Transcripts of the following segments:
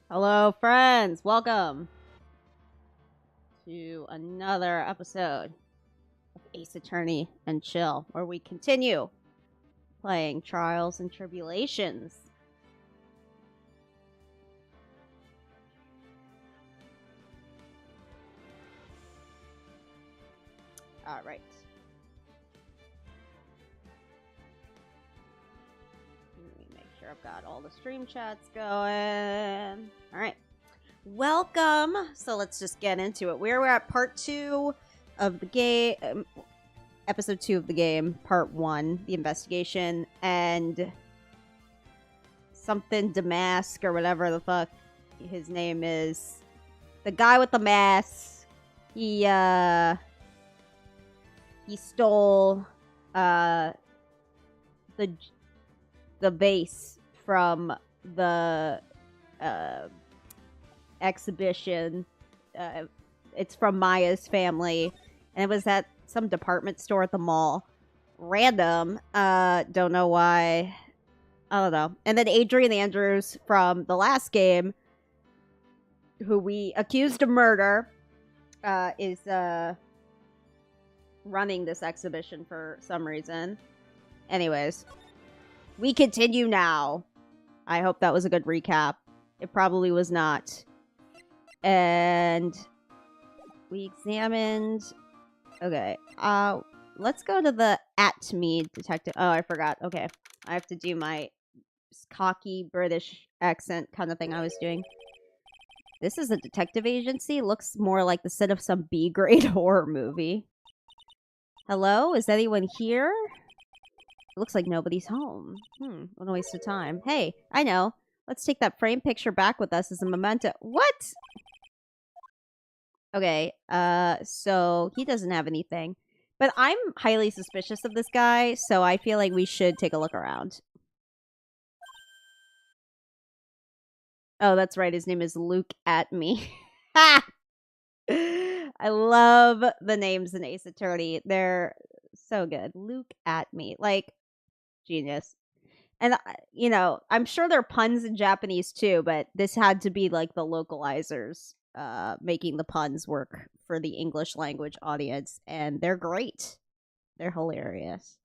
Hello, friends. Welcome to another episode of Ace Attorney and Chill, where we continue playing Trials and Tribulations. All right. Let me make sure I've got all the stream chats going. All right. Welcome. So let's just get into it. We're at part 2 of the game, episode 2 of the game, part 1, the investigation, and something Damask or whatever the fuck his name is. The guy with the mask. He stole the vase from the exhibition. It's from Maya's family, and it was at some department store at the mall. Random. Don't know why. I don't know. And then Adrian Andrews from the last game, who we accused of murder, is running this exhibition for some reason. Anyways, we continue now. I hope that was a good recap. It probably was not. And we examined... Okay. Let's go to the at-me detective. Oh, I forgot. Okay. I have to do my cocky British accent kind of thing I was doing. This is a detective agency. Looks more like the set of some B-grade horror movie. Hello? Is anyone here? It looks like nobody's home. What a waste of time. Hey, I know. Let's take that framed picture back with us as a memento. What? Okay, so he doesn't have anything. But I'm highly suspicious of this guy, so I feel like we should take a look around. Oh, that's right. His name is Luke at me. Ha! I love the names in Ace Attorney. They're so good. Luke at me. Like, genius. And, you know, I'm sure there are puns in Japanese too, but this had to be like the localizers making the puns work for the English language audience. And they're great. They're hilarious.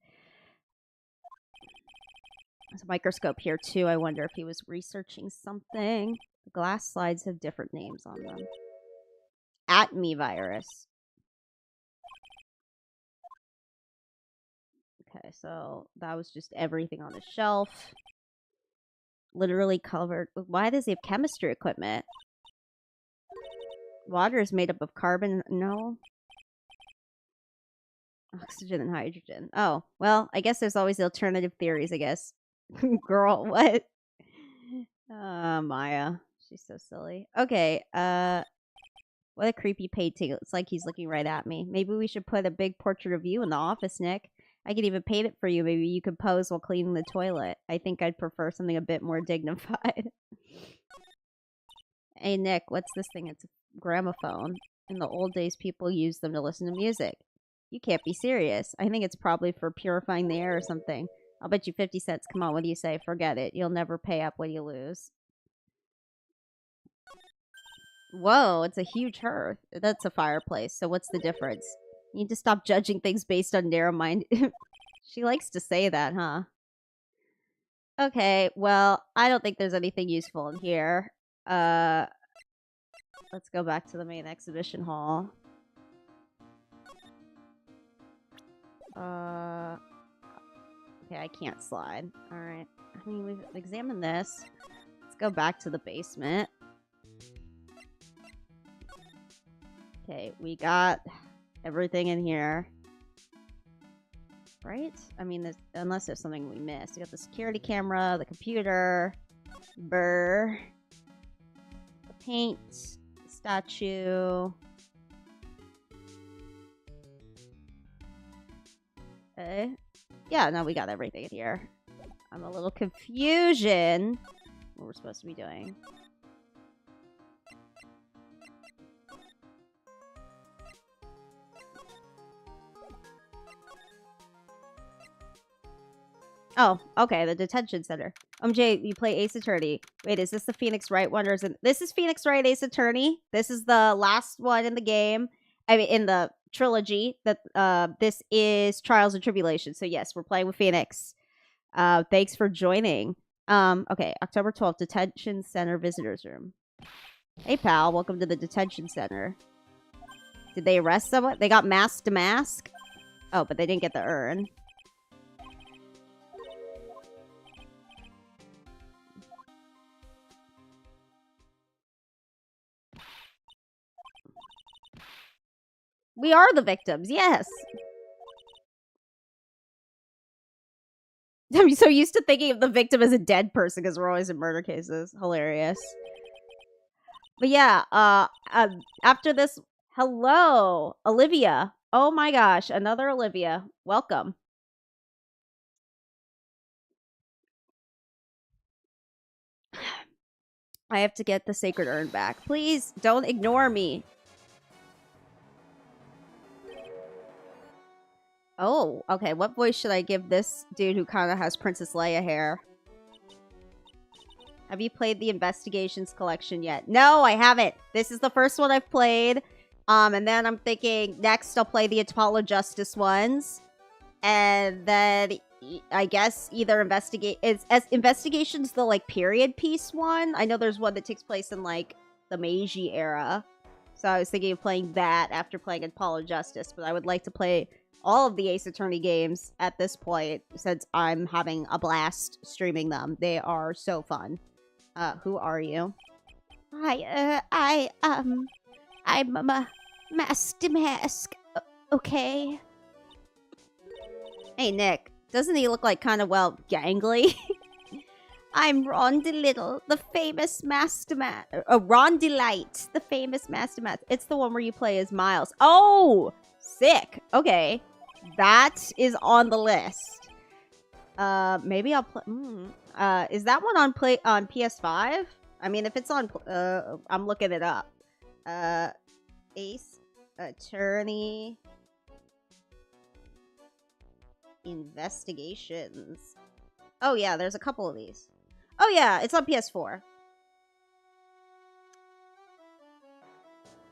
There's a microscope here too. I wonder if he was researching something. The glass slides have different names on them. At me virus. Okay, so that was just everything on the shelf. Literally covered. Why does he have chemistry equipment? Water is made up of carbon. No. Oxygen and hydrogen. Oh, well, I guess there's always alternative theories, I guess. Girl, what? Maya. She's so silly. Okay, what a creepy painting. It's like he's looking right at me. Maybe we should put a big portrait of you in the office, Nick. I could even paint it for you. Maybe you could pose while cleaning the toilet. I think I'd prefer something a bit more dignified. Hey, Nick, what's this thing? It's a gramophone. In the old days, people used them to listen to music. You can't be serious. I think it's probably for purifying the air or something. I'll bet you 50 cents. Come on, what do you say? Forget it. You'll never pay up when you lose. Whoa, it's a huge hearth. That's a fireplace, so what's the difference? You need to stop judging things based on narrow mind. She likes to say that, huh? Okay, well, I don't think there's anything useful in here. Let's go back to the main exhibition hall. Okay, I can't slide. Alright. I mean, we've examined this. Let's go back to the basement. Okay, we got everything in here. Right? I mean, unless there's something we missed. We got the security camera, the computer, the paint, the statue. Okay. Yeah, no, we got everything in here. I'm a little confusion what we're supposed to be doing. Oh, okay, the detention center. Jay, you play Ace Attorney. Wait, is this the Phoenix Wright one, or is it... This is Phoenix Wright Ace Attorney. This is the last one in the game. I mean, in the trilogy. This is Trials and Tribulations. So yes, we're playing with Phoenix. Thanks for joining. Okay, October 12th, Detention Center Visitors Room. Hey, pal, welcome to the Detention Center. Did they arrest someone? They got mask to mask? Oh, but they didn't get the urn. We are the victims, yes. I'm so used to thinking of the victim as a dead person because we're always in murder cases. Hilarious. But yeah, after this, hello, Olivia. Oh my gosh, another Olivia. Welcome. I have to get the sacred urn back. Please don't ignore me. Oh, okay. What voice should I give this dude who kind of has Princess Leia hair? Have you played the Investigations collection yet? No, I haven't. This is the first one I've played. And then I'm thinking next I'll play the Apollo Justice ones. And then I guess either Investigations the like period piece one. I know there's one that takes place in like the Meiji era. So I was thinking of playing that after playing Apollo Justice, but I would like to play all of the Ace Attorney games at this point since I'm having a blast streaming them. They are so fun. Who are you? Hi, I'm a mask to mask. Okay. Hey, Nick. Doesn't he look like kind of, well, gangly? I'm Rondi Little, the famous master mask. Rondi Light, the famous master mask. It's the one where you play as Miles. Oh, sick. Okay. That is on the list. Maybe I'll play... is that one on PS5? I mean, if it's on... I'm looking it up. Ace Attorney... Investigations. Oh, yeah, there's a couple of these. Oh, yeah, it's on PS4.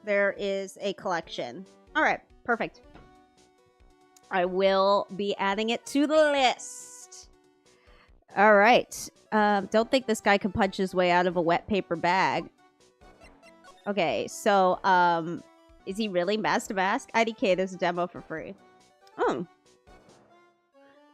There is a collection. All right, perfect. I will be adding it to the list. All right. Don't think this guy can punch his way out of a wet paper bag. Okay, so, is he really mask to mask? IDK, there's a demo for free. Oh.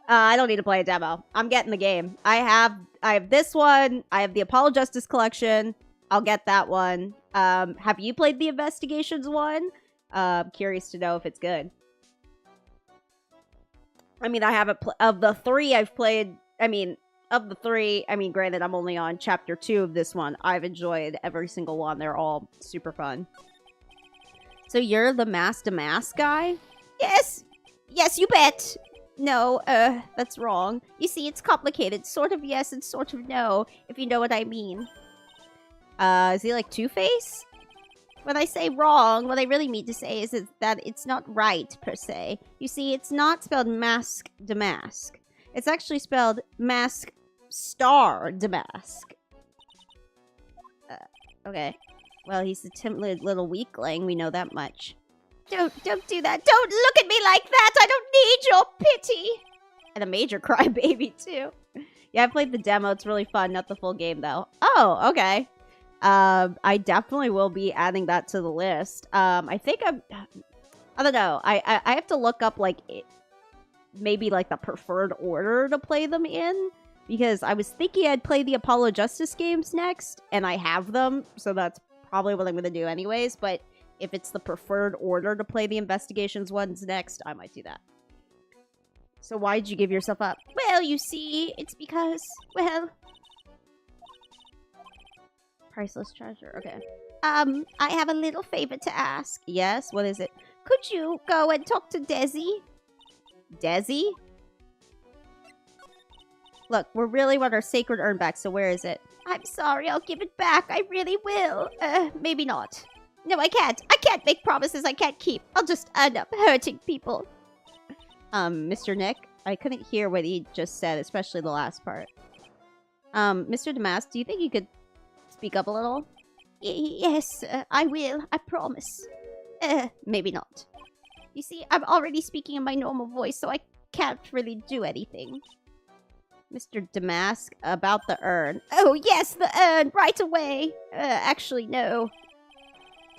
I don't need to play a demo. I'm getting the game. I have this one. I have the Apollo Justice Collection. I'll get that one. Have you played the Investigations one? Curious to know if it's good. I mean, I haven't of the three I've played. I mean, of the three, I mean, granted, I'm only on chapter 2 of this one. I've enjoyed every single one. They're all super fun. So you're the mask to mask guy? Yes. Yes, you bet. No, that's wrong. You see, it's complicated. Sort of yes and sort of no, if you know what I mean. Is he like Two-Face? When I say wrong, what I really mean to say is that it's not right, per se. You see, it's not spelled mask to mask. It's actually spelled mask star to mask. Okay. Well, he's a timid little weakling, we know that much. Don't do that. Don't look at me like that. I don't need your pity. And a major crybaby, too. Yeah, I played the demo. It's really fun. Not the full game, though. Oh, okay. I definitely will be adding that to the list. I think I don't know. I have to look up, like, maybe, like, the preferred order to play them in. Because I was thinking I'd play the Apollo Justice games next. And I have them. So that's probably what I'm going to do anyways. But... if it's the preferred order to play the Investigations ones next, I might do that. So why'd you give yourself up? Well, you see, it's because, well... priceless treasure, okay. I have a little favor to ask. Yes, what is it? Could you go and talk to Desi? Desi? Look, we really want our sacred urn back, so where is it? I'm sorry, I'll give it back. I really will. Maybe not. No, I can't. I can't make promises I can't keep. I'll just end up hurting people. Mr. Nick? I couldn't hear what he just said, especially the last part. Mr. Damask, do you think you could speak up a little? Yes, I will. I promise. Maybe not. You see, I'm already speaking in my normal voice, so I can't really do anything. Mr. Damask, about the urn. Oh, yes, the urn! Right away! Actually, no.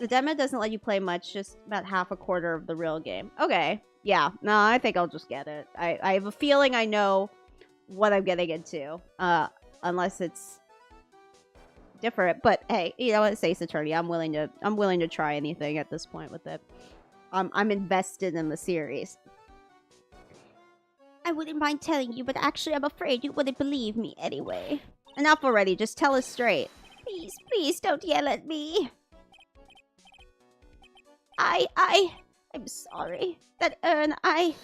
The demo doesn't let you play much, just about half a quarter of the real game. Okay. Yeah, no, I think I'll just get it. I have a feeling I know what I'm getting into. Unless it's different. But hey, you know what, it's Ace Attorney. I'm willing to try anything at this point with it. I'm invested in the series. I wouldn't mind telling you, but actually I'm afraid you wouldn't believe me anyway. Enough already, just tell us straight. Please, please don't yell at me. I'm sorry. That urn, I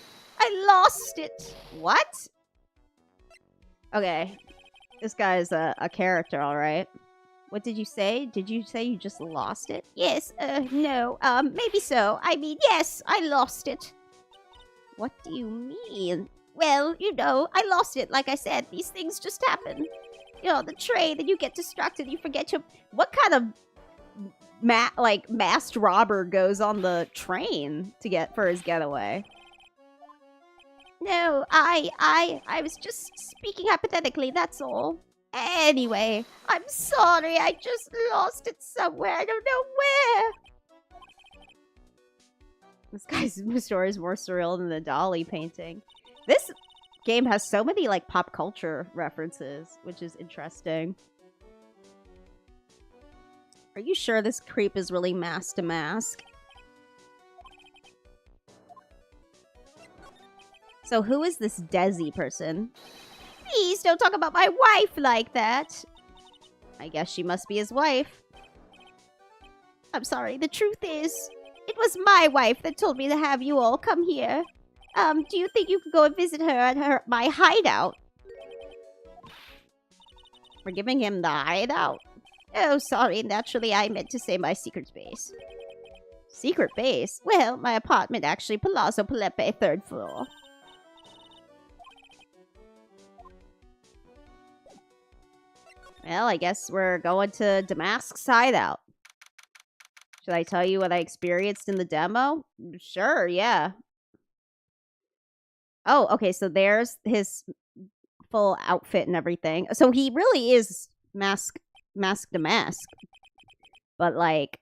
lost it. What? Okay. This guy's a character, alright. What did you say? Did you say you just lost it? Yes, no, maybe so. I mean, yes, I lost it. What do you mean? Well, you know, I lost it. Like I said, these things just happen. You know, the train, and you get distracted, you forget to... What kind of masked robber goes on the train to get for his getaway? No, I was just speaking hypothetically, that's all. Anyway, I'm sorry, I just lost it somewhere. I don't know where. This guy's story is more surreal than the Dolly painting. This game has so many, like, pop culture references, which is interesting. Are you sure this creep is really mask to mask? So who is this Desi person? Please don't talk about my wife like that. I guess she must be his wife. I'm sorry, the truth is, it was my wife that told me to have you all come here. Do you think you could go and visit her at my hideout? We're giving him the hideout? Oh, sorry, naturally I meant to say my secret base. Secret base? Well, my apartment actually, Palazzo Palepe, 3rd floor. Well, I guess we're going to Damask's hideout. Should I tell you what I experienced in the demo? Sure, yeah. Oh, okay, so there's his full outfit and everything. So he really is mask to mask. But, like...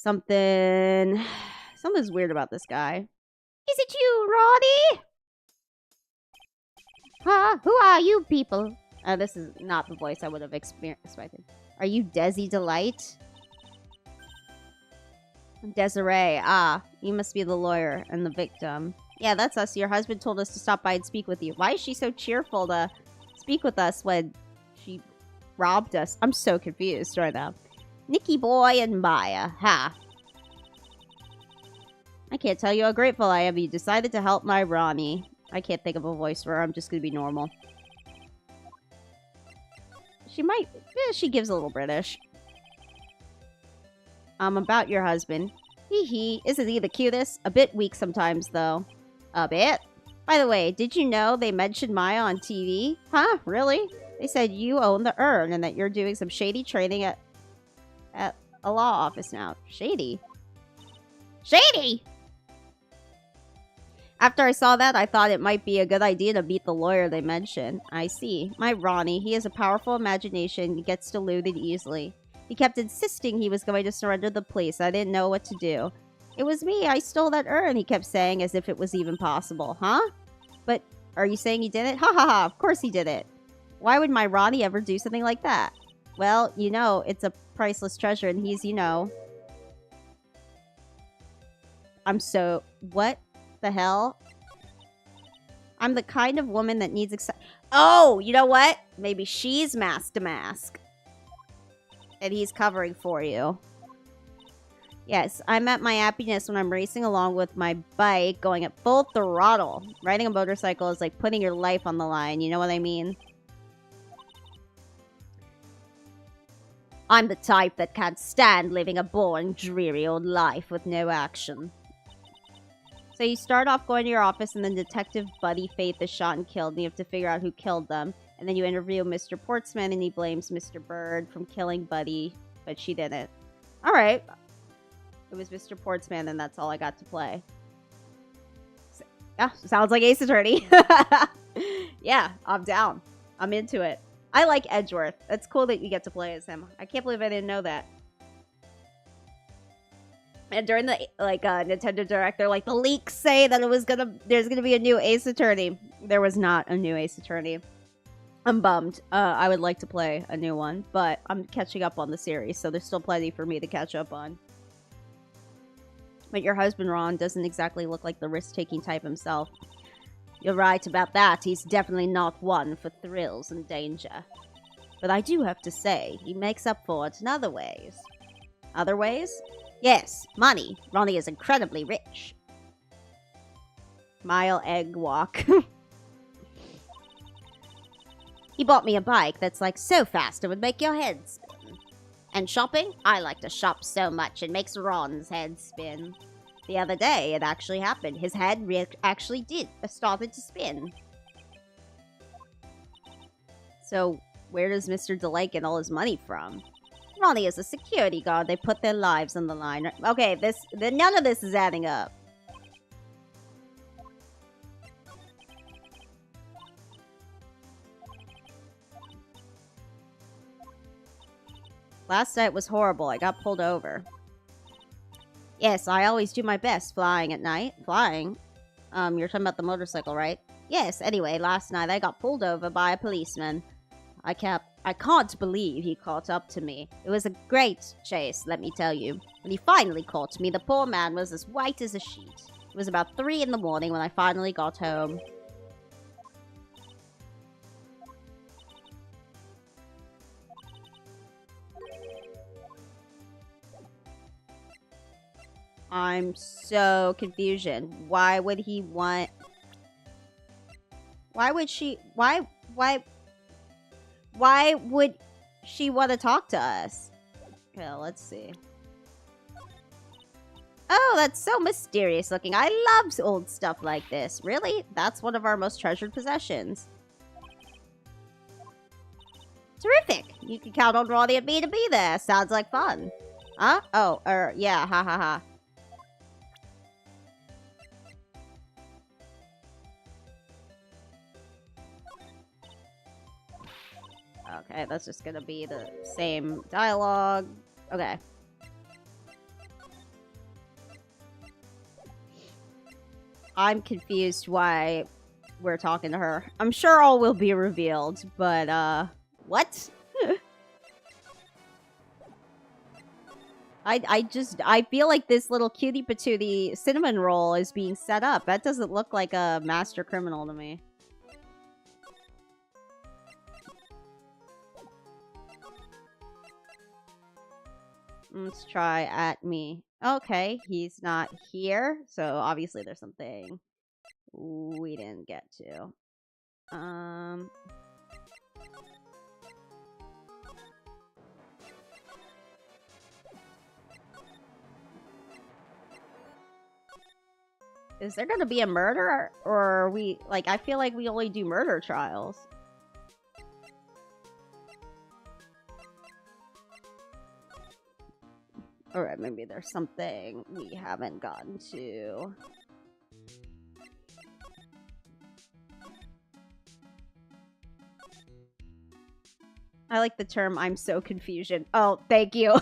Something's weird about this guy. Is it you, Roddy? Huh? Who are you people? This is not the voice I would have expected. Are you Desi Delight? Desiree. Ah, you must be the lawyer and the victim. Yeah, that's us. Your husband told us to stop by and speak with you. Why is she so cheerful to speak with us when she robbed us? I'm so confused right now. Nicky Boy and Maya. Ha. I can't tell you how grateful I am you decided to help my Ronnie. I can't think of a voice for her. I'm just gonna be normal. She might... she gives a little British. About your husband. Hee hee. Isn't he the cutest? A bit weak sometimes, though. A bit? By the way, did you know they mentioned Maya on TV? Huh? Really? They said you own the urn and that you're doing some shady training at a law office now. Shady? Shady! After I saw that, I thought it might be a good idea to meet the lawyer they mentioned. I see. My Ronnie, he has a powerful imagination and gets deluded easily. He kept insisting he was going to surrender the police. I didn't know what to do. It was me. I stole that urn, he kept saying, as if it was even possible. Huh? But are you saying he did it? Ha ha ha, of course he did it. Why would my Ronnie ever do something like that? Well, you know, it's a priceless treasure and he's, you know... I'm so... What the hell? I'm the kind of woman that needs oh, you know what? Maybe she's mask to mask. And he's covering for you. Yes, I'm at my happiness when I'm racing along with my bike, going at full throttle. Riding a motorcycle is like putting your life on the line, you know what I mean? I'm the type that can't stand living a boring, dreary old life with no action. So you start off going to your office, and then Detective Buddy Faith is shot and killed, and you have to figure out who killed them. And then you interview Mr. Portsman, and he blames Mr. Bird from killing Buddy, but she didn't. All right. It was Mr. Portsman, and that's all I got to play. Yeah, sounds like Ace Attorney. Yeah, I'm down. I'm into it. I like Edgeworth. It's cool that you get to play as him. I can't believe I didn't know that. And during the Nintendo Direct, they're like, the leaks say that there's gonna be a new Ace Attorney. There was not a new Ace Attorney. I'm bummed. I would like to play a new one, but I'm catching up on the series, so there's still plenty for me to catch up on. But your husband, Ron, doesn't exactly look like the risk-taking type himself. You're right about that. He's definitely not one for thrills and danger. But I do have to say, he makes up for it in other ways. Other ways? Yes, money. Ronnie is incredibly rich. Mile Egg Walk. He bought me a bike that's like so fast it would make your head spin. And shopping? I like to shop so much it makes Ron's head spin. The other day, it actually happened. His head actually started to spin. So, where does Mr. DeLay get all his money from? Ronnie is a security guard. They put their lives on the line. Okay, none of this is adding up. Last night was horrible. I got pulled over. Yes, I always do my best flying at night. Flying? You're talking about the motorcycle, right? Yes, anyway, last night I got pulled over by a policeman. I can't believe he caught up to me. It was a great chase, let me tell you. When he finally caught me, the poor man was as white as a sheet. It was about 3 in the morning when I finally got home. I'm so confused. Why would he want... Why would she... Why would she want to talk to us? Okay, let's see. Oh, that's so mysterious looking. I love old stuff like this. Really? That's one of our most treasured possessions. Terrific. You can count on Ronnie and me to be there. Sounds like fun. Huh? Oh, yeah, ha ha ha. Okay, that's just gonna be the same dialogue. Okay. I'm confused why we're talking to her. I'm sure all will be revealed, but, what? I feel like this little cutie patootie cinnamon roll is being set up. That doesn't look like a master criminal to me. Let's try at me. Okay, he's not here, so obviously there's something we didn't get to. Is there gonna be a murder, or are we, like, I feel like we only do murder trials. Alright, maybe there's something we haven't gotten to. I like the term I'm so confusion. Oh, thank you.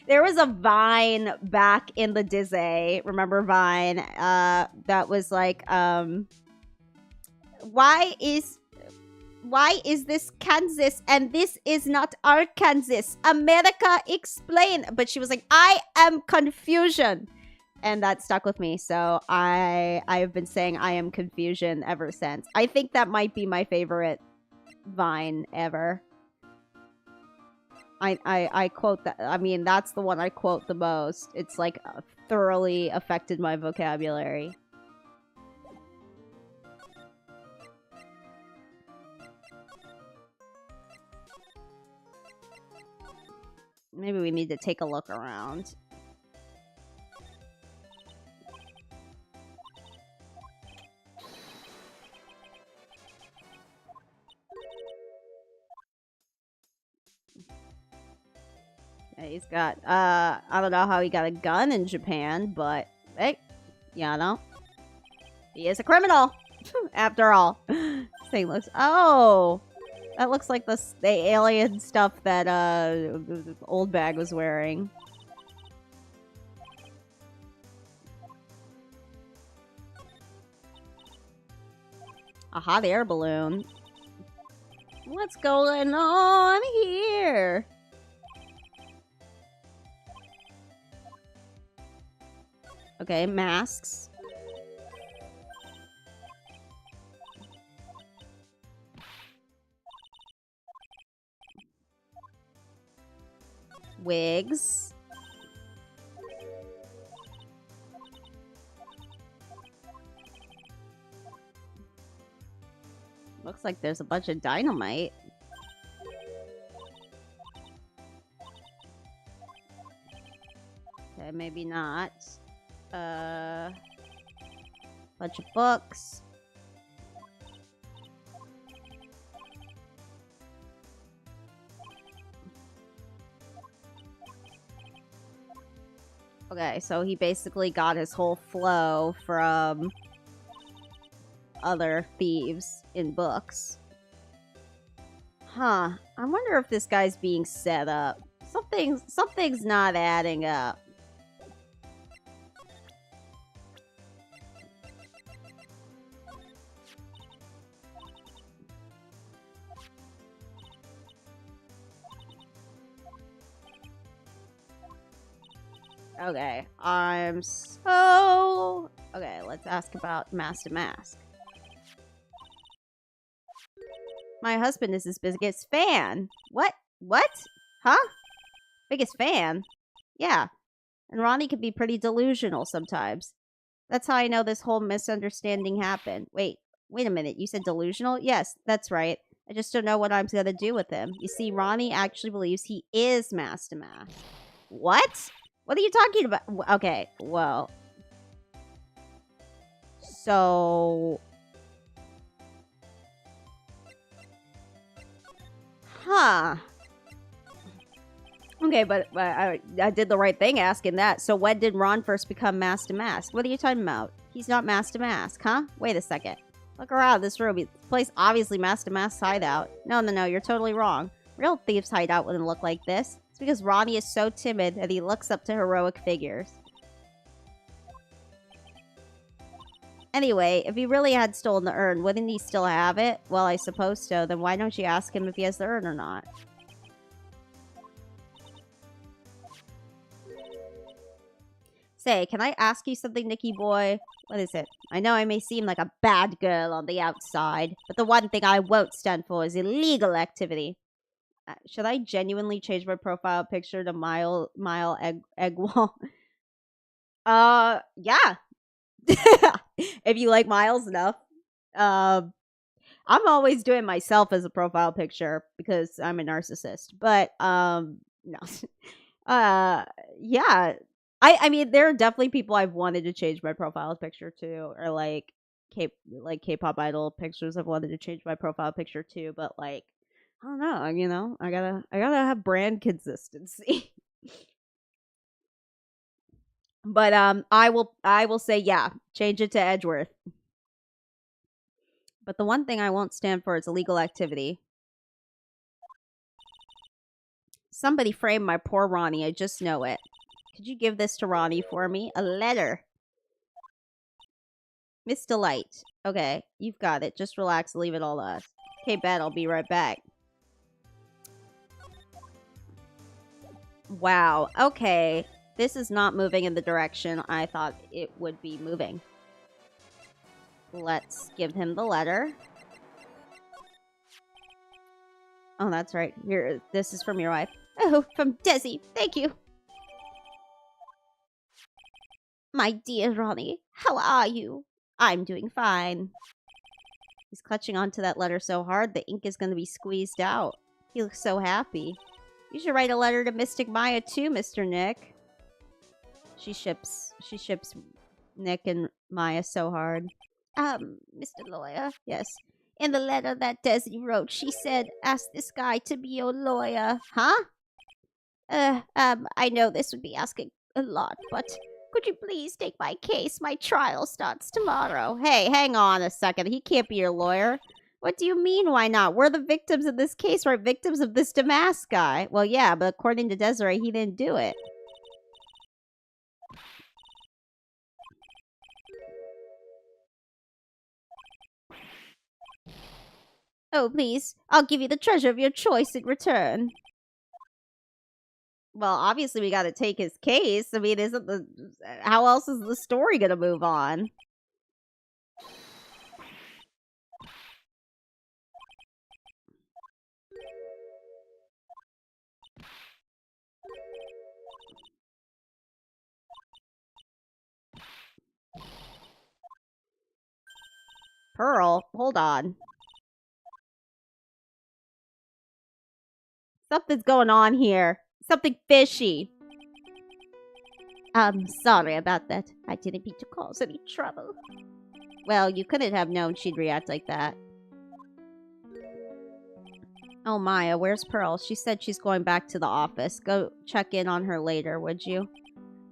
There was a Vine back in the Disney. Remember Vine? That was like, why is this Kansas and this is not Arkansas? America, explain. But she was like, I am confusion. And that stuck with me. So I've been saying I am confusion ever since. I think that might be my favorite Vine ever. I quote that. I mean, that's the one I quote the most. It's like thoroughly affected my vocabulary. Maybe we need to take a look around. He's got, I don't know how he got a gun in Japan, but, hey, you know, he is a criminal, after all. This thing looks, oh, that looks like the alien stuff that, Old Bag was wearing. A hot air balloon. What's going on here? Okay, masks. Wigs. Looks like there's a bunch of dynamite. Okay, maybe not. Bunch of books. Okay, so he basically got his whole flow from other thieves in books. Huh. I wonder if this guy's being set up. Something's not adding up. Okay, okay, let's ask about Mask to Mask. My husband is his biggest fan. What? What? Huh? Biggest fan? Yeah. And Ronnie can be pretty delusional sometimes. That's how I know this whole misunderstanding happened. Wait a minute. You said delusional? Yes, that's right. I just don't know what I'm gonna do with him. You see, Ronnie actually believes he is Mask to Mask. What? What are you talking about? Okay, well. So... Huh. Okay, but I did the right thing asking that. So when did Ron first become Mask to Mask? What are you talking about? He's not Mask to Mask, huh? Wait a second. Look around this room. This place obviously Mask to Mask's hideout. No, you're totally wrong. Real thieves' hideout wouldn't look like this. It's because Ronnie is so timid that he looks up to heroic figures. Anyway, if he really had stolen the urn, wouldn't he still have it? Well, I suppose so. Then why don't you ask him if he has the urn or not? Say, can I ask you something, Nicky boy? What is it? I know I may seem like a bad girl on the outside, but the one thing I won't stand for is illegal activity. Should I genuinely change my profile picture to Mile Eggwall? Yeah. If you like Miles enough. I'm always doing myself as a profile picture because I'm a narcissist. But, no. Yeah. I mean, there are definitely people I've wanted to change my profile picture to, or like K-pop idol pictures I've wanted to change my profile picture to, but like, I don't know, you know, I gotta have brand consistency. But I will say, yeah, change it to Edgeworth. But the one thing I won't stand for is illegal activity. Somebody framed my poor Ronnie, I just know it. Could you give this to Ronnie for me? A letter. Miss Delight. Okay, you've got it. Just relax, leave it all to us. Okay, bet, I'll be right back. Wow, okay. This is not moving in the direction I thought it would be moving. Let's give him the letter. Oh, that's right. Here, this is from your wife. Oh, from Desi. Thank you. My dear Ronnie, how are you? I'm doing fine. He's clutching onto that letter so hard, the ink is going to be squeezed out. He looks so happy. You should write a letter to Mystic Maya too, Mr. Nick. She ships Nick and Maya so hard. Mr. Lawyer, yes. In the letter that Desi wrote, she said, ask this guy to be your lawyer. Huh? I know this would be asking a lot, but could you please take my case? My trial starts tomorrow. Hey, hang on a second. He can't be your lawyer. What do you mean, why not? We're the victims of this case, right? Victims of this Damask guy. Well, yeah, but according to Desiree, he didn't do it. Oh, please. I'll give you the treasure of your choice in return. Well, obviously we gotta take his case. I mean, isn't the... How else is the story gonna move on? Pearl? Hold on. Something's going on here. Something fishy. Sorry about that. I didn't mean to cause any trouble. Well, you couldn't have known she'd react like that. Oh, Maya, where's Pearl? She said she's going back to the office. Go check in on her later, would you?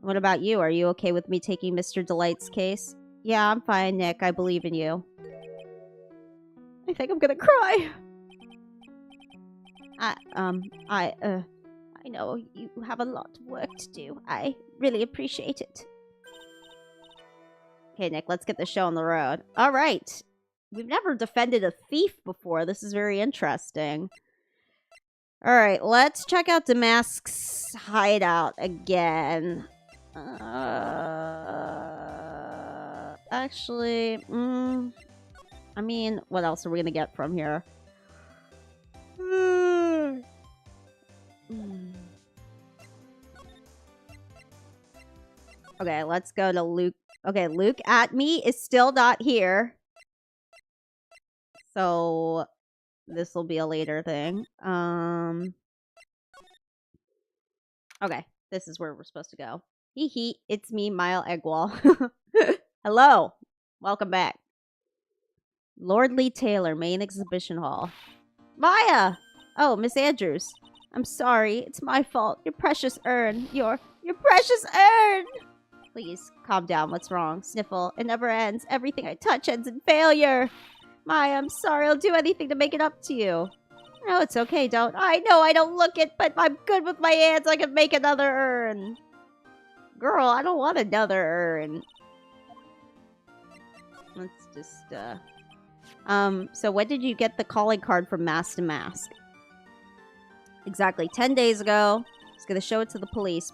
What about you? Are you okay with me taking Mr. Delight's case? Yeah, I'm fine, Nick. I believe in you. I think I'm gonna cry. I know you have a lot of work to do. I really appreciate it. Okay, Nick, let's get the show on the road. All right. We've never defended a thief before. This is very interesting. All right, let's check out Damask's hideout again. Actually, I mean, what else are we gonna get from here? Okay, let's go to Luke. Okay, Luke at me is still not here. So this will be a later thing. Okay, this is where we're supposed to go. Hee hee, it's me, Mile Eggwall. Hello, welcome back. Lord Lee Taylor, main exhibition hall. Maya! Oh, Miss Andrews. I'm sorry, it's my fault. Your precious urn. Your precious urn! Please, calm down. What's wrong? Sniffle. It never ends. Everything I touch ends in failure. Maya, I'm sorry. I'll do anything to make it up to you. No, it's okay. Don't. I know I don't look it, but I'm good with my hands. I can make another urn. Girl, I don't want another urn. Let's just, so when did you get the calling card from Mask to Mask? Exactly 10 days ago. I was gonna show it to the police,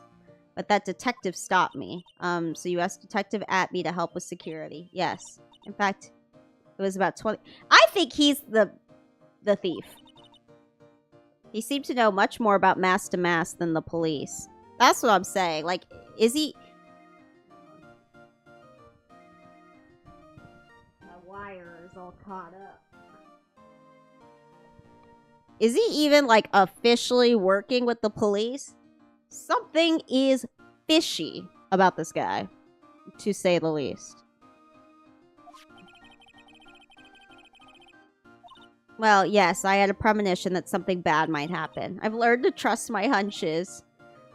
but that detective stopped me. So you asked Detective Atme to help with security. Yes. In fact, it was about 20... I think he's the thief. He seemed to know much more about Mask to Mask than the police. That's what I'm saying. Like, is he... My wire is all caught up. Is he even, like, officially working with the police? Something is fishy about this guy, to say the least. Well, yes, I had a premonition that something bad might happen. I've learned to trust my hunches.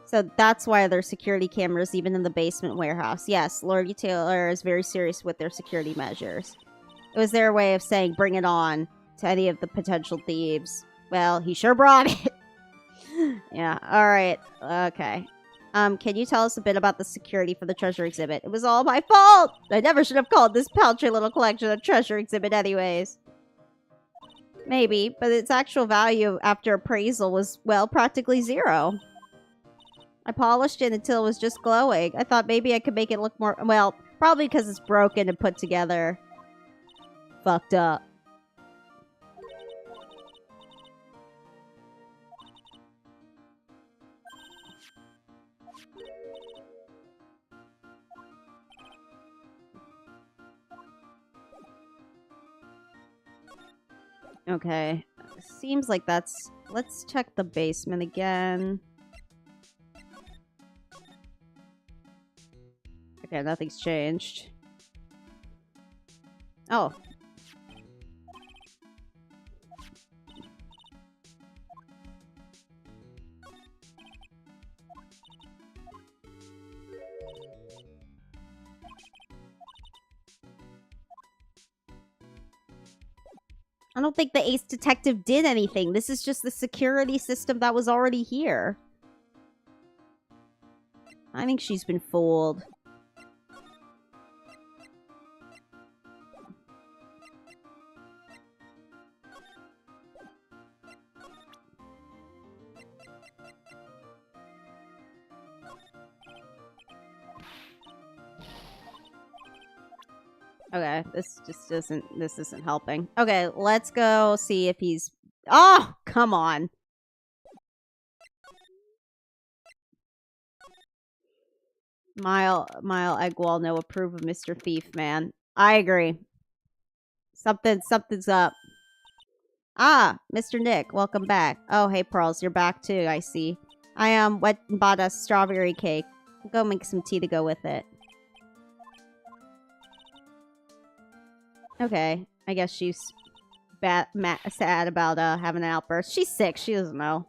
So that's why there's security cameras even in the basement warehouse. Yes, Lord Taylor is very serious with their security measures. It was their way of saying, bring it on to any of the potential thieves. Well, he sure brought it. Yeah, alright. Okay. Can you tell us a bit about the security for the treasure exhibit? It was all my fault! I never should have called this paltry little collection a treasure exhibit anyways. Maybe, but its actual value after appraisal was, well, practically zero. I polished it until it was just glowing. I thought maybe I could make it look more, well, probably because it's broken and put together. Fucked up. Okay. Seems like that's... Let's check the basement again. Okay, nothing's changed. Oh. I don't think the ace detective did anything. This is just the security system that was already here. I think she's been fooled. Okay, this isn't helping. Okay, let's go see if he's... Oh, come on. Mile Eggwall, no approve of Mr. Thief, man. I agree. Something's up. Ah, Mr. Nick, welcome back. Oh, hey, Pearls, you're back too, I see. I went and bought a strawberry cake. Go make some tea to go with it. Okay, I guess she's sad about having an outburst. She's sick, she doesn't know.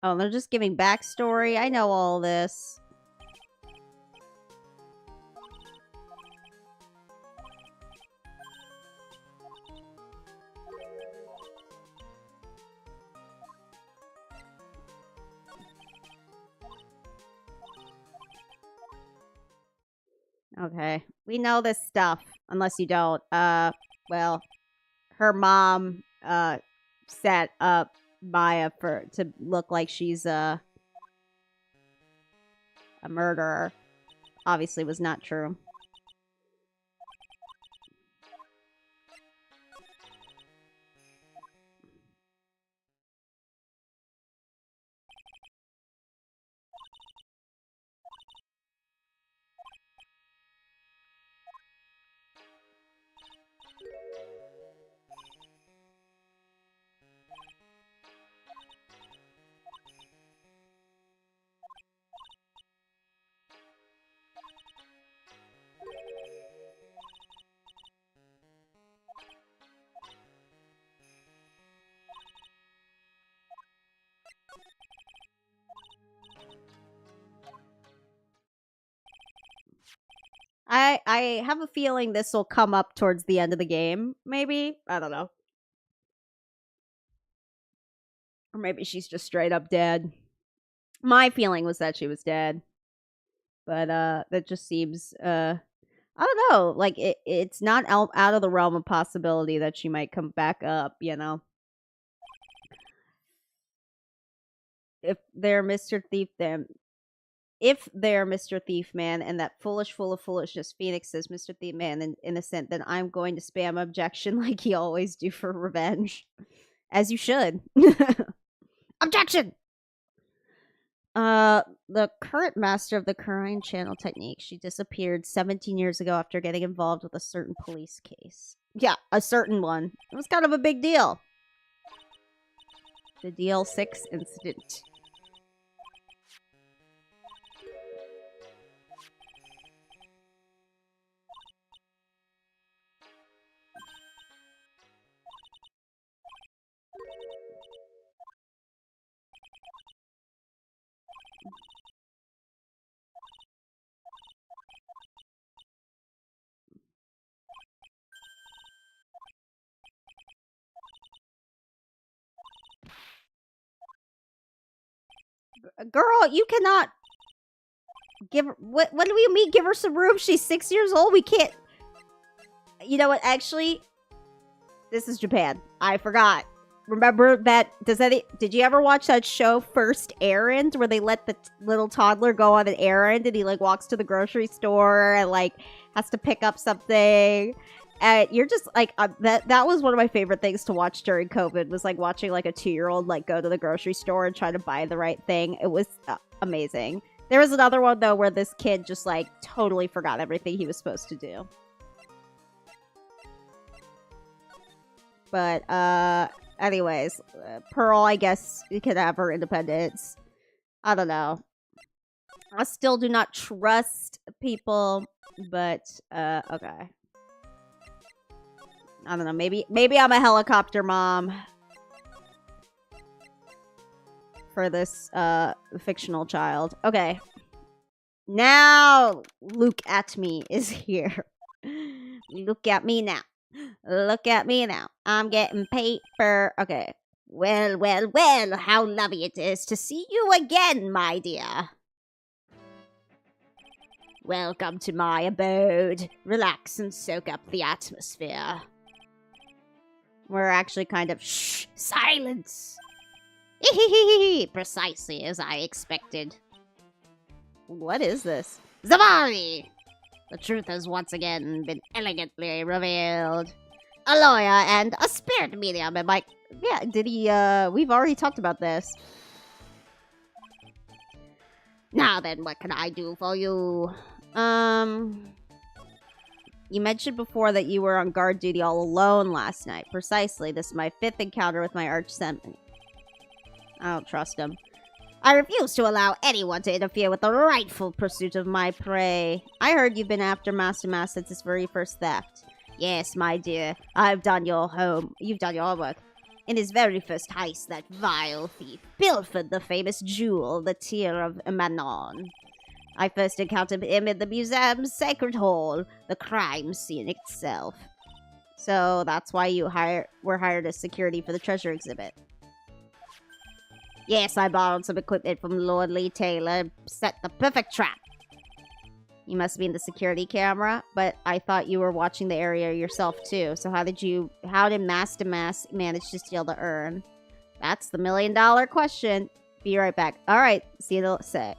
Oh, they're just giving backstory. I know all this. Okay. We know this stuff. Unless you don't. Well, her mom, set up Maya to look like she's a murderer. Obviously was not true. I have a feeling this will come up towards the end of the game, maybe? I don't know. Or maybe she's just straight up dead. My feeling was that she was dead. But that just seems I don't know, like it's not out of the realm of possibility that she might come back up, you know. If they're Mr. Thief, then if they're Mr. Thief Man and that full of foolishness Phoenix is Mr. Thief Man and innocent, then I'm going to spam objection like he always do for revenge. As you should. Objection! The current master of the Crime Channel technique. She disappeared 17 years ago after getting involved with a certain police case. Yeah, a certain one. It was kind of a big deal. The DL6 incident. Girl, you cannot give her... What do we mean give her some room? She's 6 years old. We can't... You know what? Actually, this is Japan. I forgot. Remember that... Did you ever watch that show First Errand where they let the little toddler go on an errand and he like walks to the grocery store and like has to pick up something? And you're just like that was one of my favorite things to watch during COVID was like watching like a 2-year-old like go to the grocery store and try to buy the right thing. It was amazing. There was another one though where this kid just like totally forgot everything he was supposed to do. But anyways, Pearl, I guess you could have her independence. I don't know. I still do not trust people, but okay. I don't know. Maybe I'm a helicopter mom for this fictional child. Okay. Now look at me is here. Look at me now. Look at me now. I'm getting paper. Okay. Well, well, well, how lovely it is to see you again, my dear. Welcome to my abode. Relax and soak up the atmosphere. We're actually kind of shh, silence. Precisely as I expected. What is this? Zavari! The truth has once again been elegantly revealed. A lawyer and a spirit medium and my... Yeah, did he, we've already talked about this. Now then, what can I do for you? You mentioned before that you were on guard duty all alone last night. Precisely. This is my 5th encounter with my arch enemy. I don't trust him. I refuse to allow anyone to interfere with the rightful pursuit of my prey. I heard you've been after Master Mass since his very first theft. Yes, my dear. You've done your homework. In his very first heist, that vile thief pilfered the famous jewel, the Tear of Manon. I first encountered him in the museum's sacred hall, the crime scene itself. So that's why you were hired as security for the treasure exhibit. Yes, I borrowed some equipment from Lord Lee Taylor and set the perfect trap. You must be in the security camera, but I thought you were watching the area yourself too. So how did Master Mass manage to steal the urn? That's the $1 million question. Be right back. All right, see you in a sec.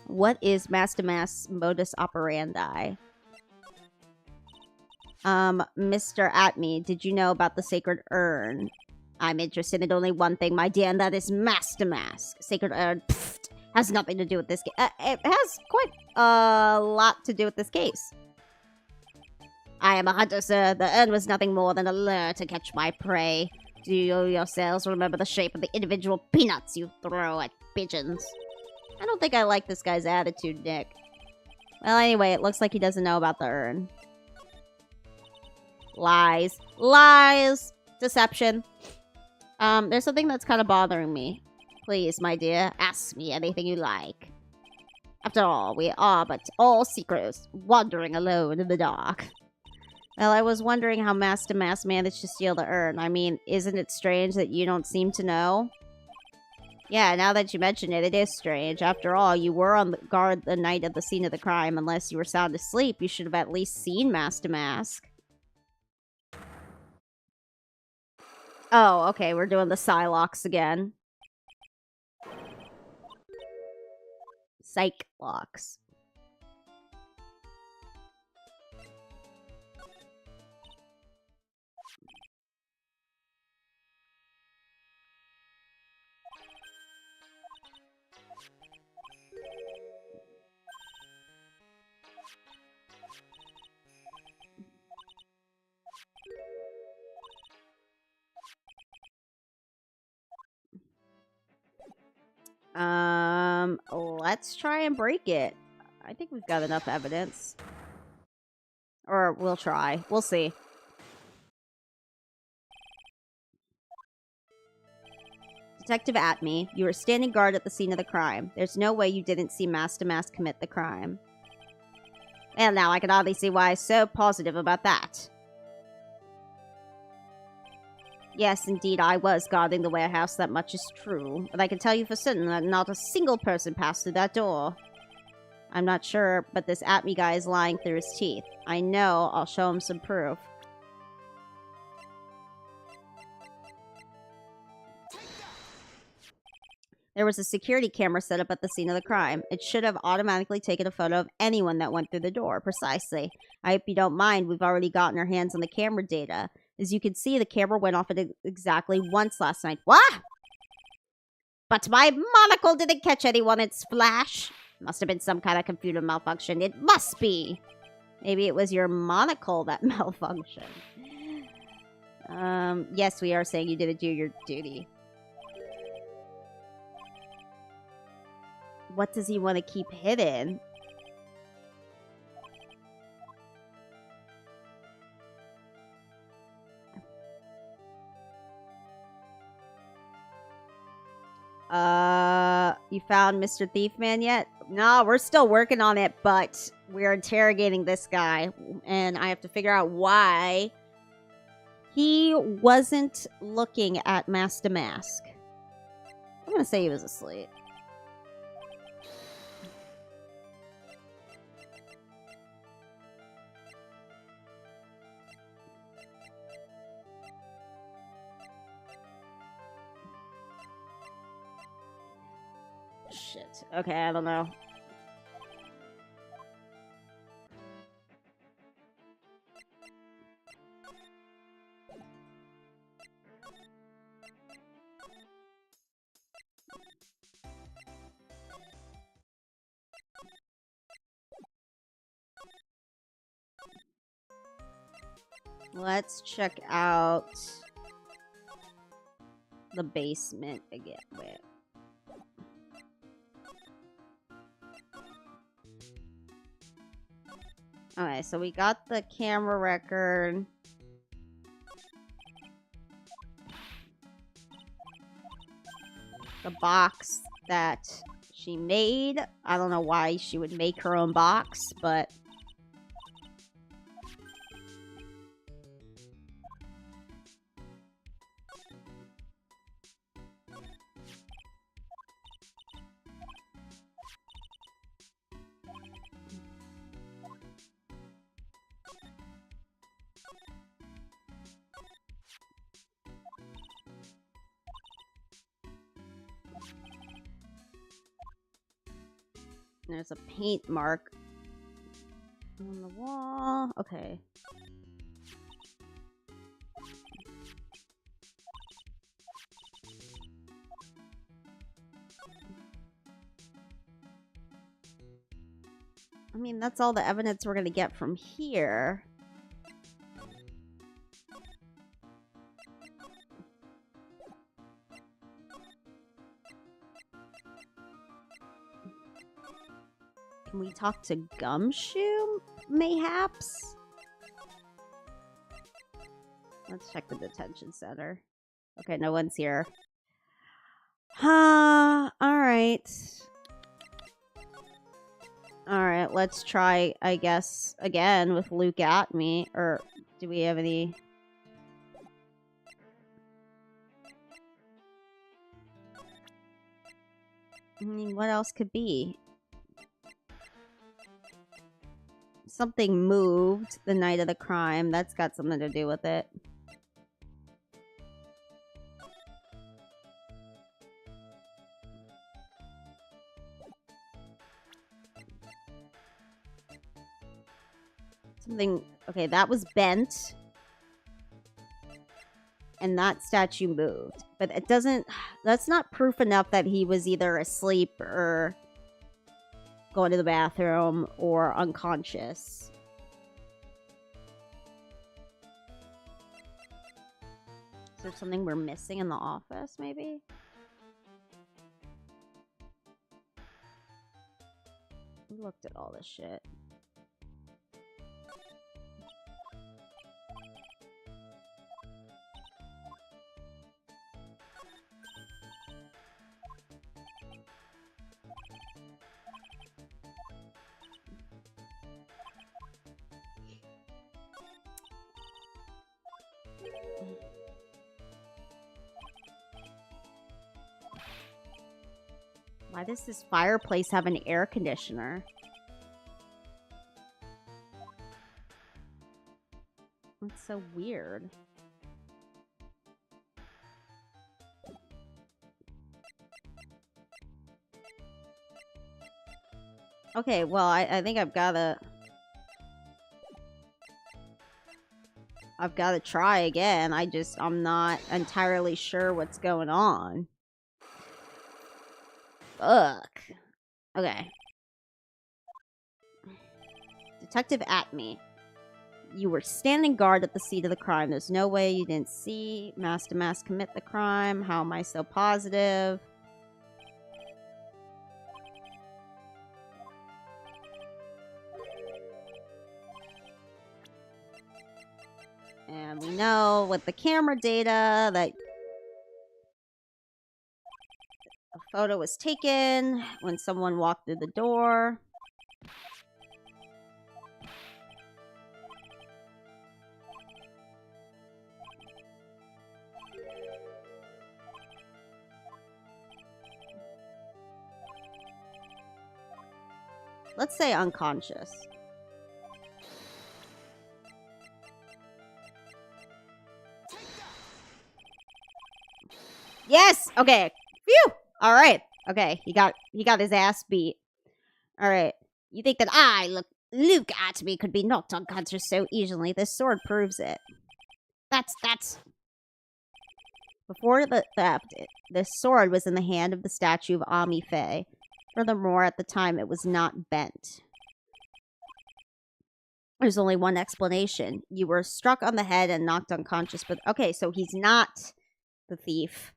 What is Master Mass modus operandi? Mr. Atme, did you know about the sacred urn? I'm interested in only one thing, my dear, and that is Master Mask. Sacred urn has nothing to do with this case. It has quite a lot to do with this case. I am a hunter, sir. The urn was nothing more than a lure to catch my prey. Do you yourselves remember the shape of the individual peanuts you throw at pigeons? I don't think I like this guy's attitude, Nick. Well, anyway, it looks like he doesn't know about the urn. Lies. Lies! Deception. There's something that's kind of bothering me. Please, my dear, ask me anything you like. After all, we are but all seekers, wandering alone in the dark. Well, I was wondering how Master Mass managed to steal the urn. I mean, isn't it strange that you don't seem to know? Yeah, now that you mention it, it is strange. After all, you were on guard the night of the scene of the crime. Unless you were sound asleep, you should have at least seen Master Mask. Oh, okay, we're doing the Psylocks again. Psych locks. Let's try and break it. I think we've got enough evidence. Or we'll try. We'll see. Detective Atme, you were standing guard at the scene of the crime. There's no way you didn't see Master Mask commit the crime. Well, now I can hardly see why I'm so positive about that. Yes, indeed, I was guarding the warehouse, that much is true. But I can tell you for certain that not a single person passed through that door. I'm not sure, but this Atme guy is lying through his teeth. I know, I'll show him some proof. There was a security camera set up at the scene of the crime. It should have automatically taken a photo of anyone that went through the door. Precisely. I hope you don't mind, we've already gotten our hands on the camera data. As you can see, the camera went off at exactly once last night. What? But my monocle didn't catch anyone in its flash. Must have been some kind of computer malfunction. It must be. Maybe it was your monocle that malfunctioned. Yes, we are saying you didn't do your duty. what does he want to keep hidden? You found Mr. Thiefman yet? No, we're still working on it, but we're interrogating this guy, and I have to figure out why he wasn't looking at Master Mask. I'm gonna say he was asleep. Shit. Okay, I don't know. Let's check out the basement again. Wait. Okay, so we got the camera record. The box that she made. I don't know why she would make her own box, but... There's a paint mark on the wall. Okay. I mean, that's all the evidence we're going to get from here. Can we talk to Gumshoe, mayhaps? Let's check the detention center. Okay, no one's here. Alright. Alright, let's try, I guess, again with Luke at me. Or do we have any... I mean, what else could be? Something moved the night of the crime. That's got something to do with it. Something... Okay, that was bent. And that statue moved. But it doesn't... That's not proof enough that he was either asleep or... going to the bathroom or unconscious. Is there something we're missing in the office, maybe? We looked at all this shit. Why does this fireplace have an air conditioner? That's so weird. Okay, well, I think I've gotta try again. I'm not entirely sure what's going on. Fuck. Okay. Detective Atme. You were standing guard at the scene of the crime. There's no way you didn't see Master Mask commit the crime. How am I so positive? And we know with the camera data that a photo was taken when someone walked through the door. Let's say unconscious. Yes! Okay. Phew! Alright. Okay. He got his ass beat. Alright. You think that Luke Atme could be knocked unconscious so easily. This sword proves it. That's... Before the theft, this sword was in the hand of the statue of Ami Faye. Furthermore, at the time, it was not bent. There's only one explanation. You were struck on the head and knocked unconscious, but... Okay, so he's not the thief.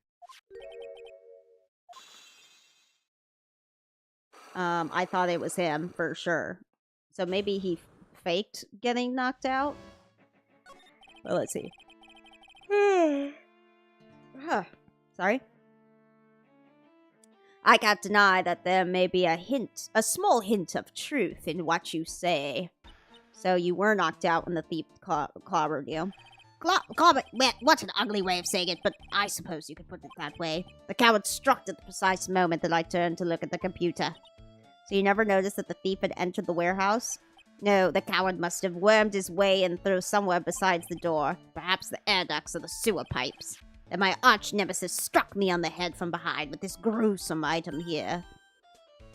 I thought it was him, for sure. So maybe he faked getting knocked out? Well, let's see. Sorry? I can't deny that there may be a small hint of truth in what you say. So you were knocked out when the thief clobbered you. What an ugly way of saying it, but I suppose you could put it that way. The coward struck at the precise moment that I turned to look at the computer. So you never noticed that the thief had entered the warehouse? No, the coward must have wormed his way in through somewhere besides the door. Perhaps the air ducts or the sewer pipes. And my arch-nemesis struck me on the head from behind with this gruesome item here.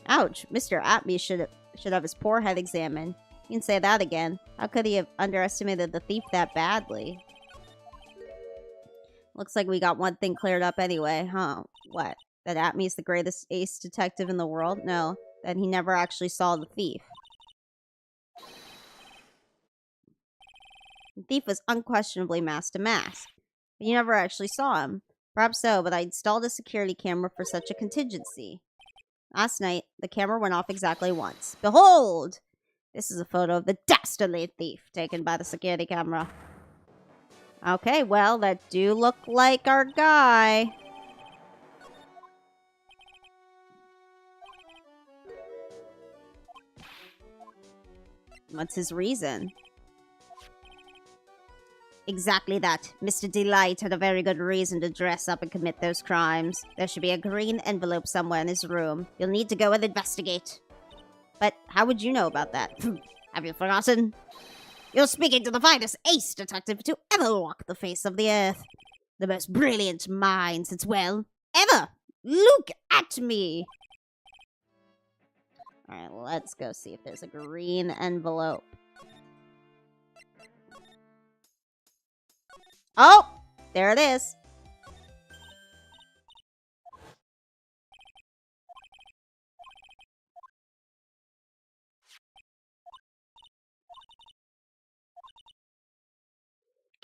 Ouch, Mr. Atme should have his poor head examined. You can say that again. How could he have underestimated the thief that badly? Looks like we got one thing cleared up anyway, huh? What? That Atme is the greatest ace detective in the world? No, that he never actually saw the thief. The thief was unquestionably masked to mask. But you never actually saw him. Perhaps so, but I installed a security camera for such a contingency. Last night, the camera went off exactly once. Behold! This is a photo of the dastardly thief taken by the security camera. Okay, well, that do look like our guy. What's his reason? Exactly that. Mr. Delight had a very good reason to dress up and commit those crimes. There should be a green envelope somewhere in his room. You'll need to go and investigate. But how would you know about that? Have you forgotten? You're speaking to the finest ace detective to ever walk the face of the earth. The most brilliant mind since, well, ever. Look at me. Alright, let's go see if there's a green envelope. Oh! There it is.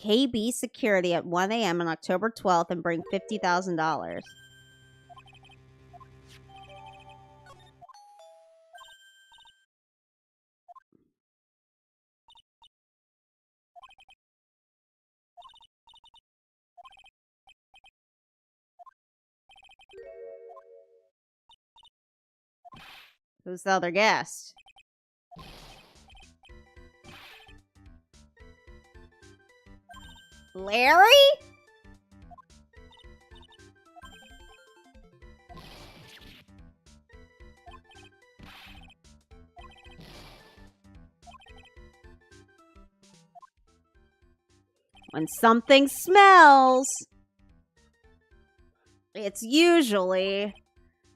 KB security at 1 a.m. on October 12th and bring $50,000. Who's the other guest? Larry? When something smells, it's usually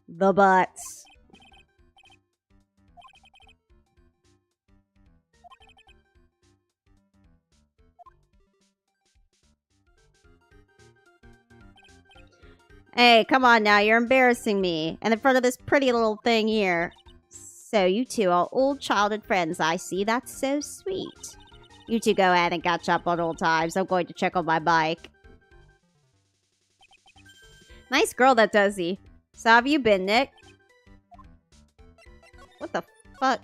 the butts. Hey, come on now, you're embarrassing me. And in front of this pretty little thing here. So you two are old childhood friends, I see. That's so sweet. You two go ahead and catch up on old times. I'm going to check on my bike. Nice girl, that does he. So how have you been, Nick? What the fuck?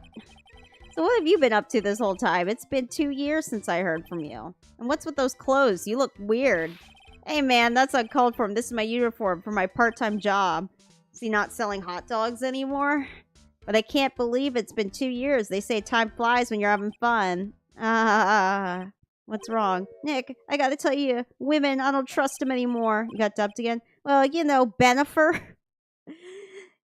It's So what have you been up to this whole time? It's been 2 years since I heard from you. And what's with those clothes? You look weird. Hey man, that's uncalled for. This is my uniform for my part-time job. Is he not selling hot dogs anymore? But I can't believe it's been 2 years. They say time flies when you're having fun. What's wrong? Nick, I gotta tell you, women, I don't trust them anymore. You got dubbed again? Well, you know, Benifer.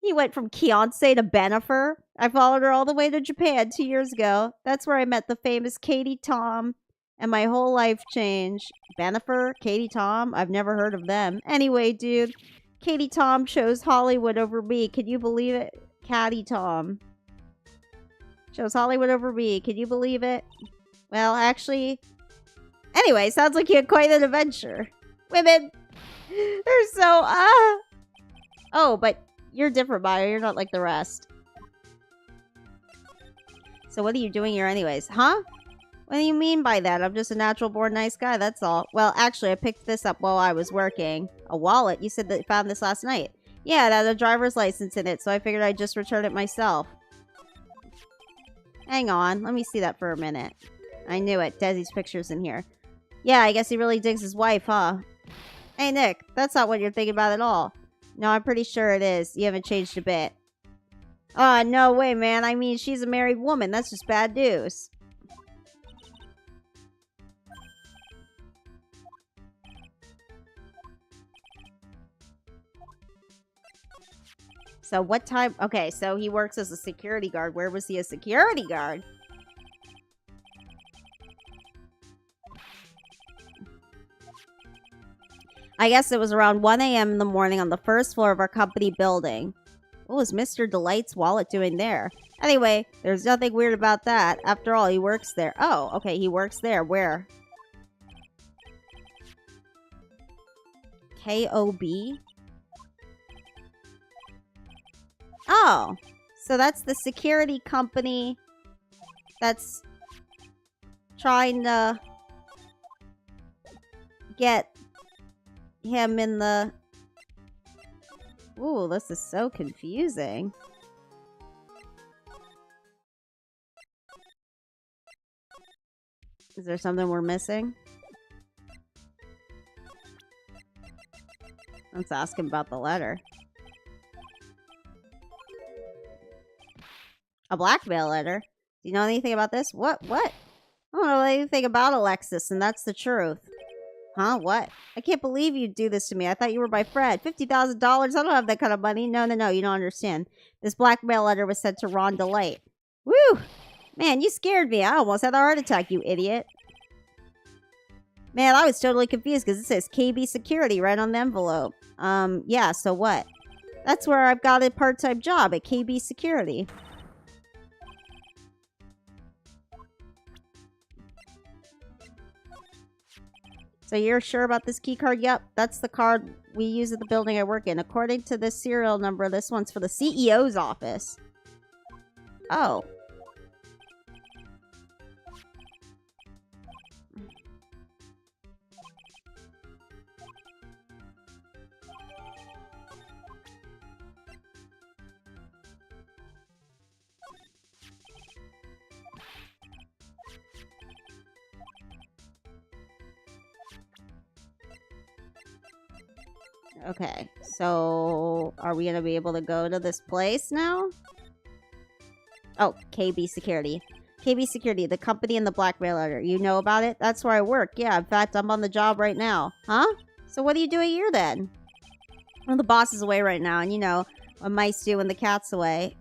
He went from Beyonce to Benifer. I followed her all the way to Japan 2 years ago. That's where I met the famous Katie Tom. And my whole life changed. Benifer? Katie Tom? I've never heard of them. Anyway, dude, Katie Tom chose Hollywood over me. Can you believe it? Katie Tom chose Hollywood over me. Can you believe it? Well, actually... Anyway, sounds like you had quite an adventure. Women! They're so, Oh, but you're different, Maya. You're not like the rest. So what are you doing here anyways? Huh? What do you mean by that? I'm just a natural-born nice guy, that's all. Well, actually, I picked this up while I was working. A wallet? You said that you found this last night. Yeah, it had a driver's license in it, so I figured I'd just return it myself. Hang on, let me see that for a minute. I knew it. Desi's picture's in here. Yeah, I guess he really digs his wife, huh? Hey, Nick, that's not what you're thinking about at all. No, I'm pretty sure it is. You haven't changed a bit. Oh, no way, man. I mean, she's a married woman. That's just bad news. So what time? Okay, so he works as a security guard. Where was he a security guard? I guess it was around 1 a.m. in the morning on the first floor of our company building. What was Mr. Delight's wallet doing there? Anyway, there's nothing weird about that. After all, he works there. Oh, okay, he works there. Where? K-O-B? Oh, so that's the security company that's trying to get him in the... Ooh, this is so confusing. Is there something we're missing? Let's ask him about the letter. A blackmail letter? Do you know anything about this? What? I don't know anything about Alexis, and that's the truth. Huh? What? I can't believe you'd do this to me. I thought you were my friend. $50,000? I don't have that kind of money. No, you don't understand. This blackmail letter was sent to Ron Delight. Woo! Man, you scared me. I almost had a heart attack, you idiot. Man, I was totally confused because it says KB Security right on the envelope. Yeah, so what? That's where I've got a part-time job at KB Security. So you're sure about this key card? Yep, that's the card we use at the building I work in. According to this serial number, this one's for the CEO's office. Oh. Okay, so are we going to be able to go to this place now? Oh, KB Security. KB Security, the company in the blackmail letter. You know about it? That's where I work. Yeah, in fact, I'm on the job right now. Huh? So what are you doing here then? Well, the boss is away right now, and you know what mice do when the cat's away.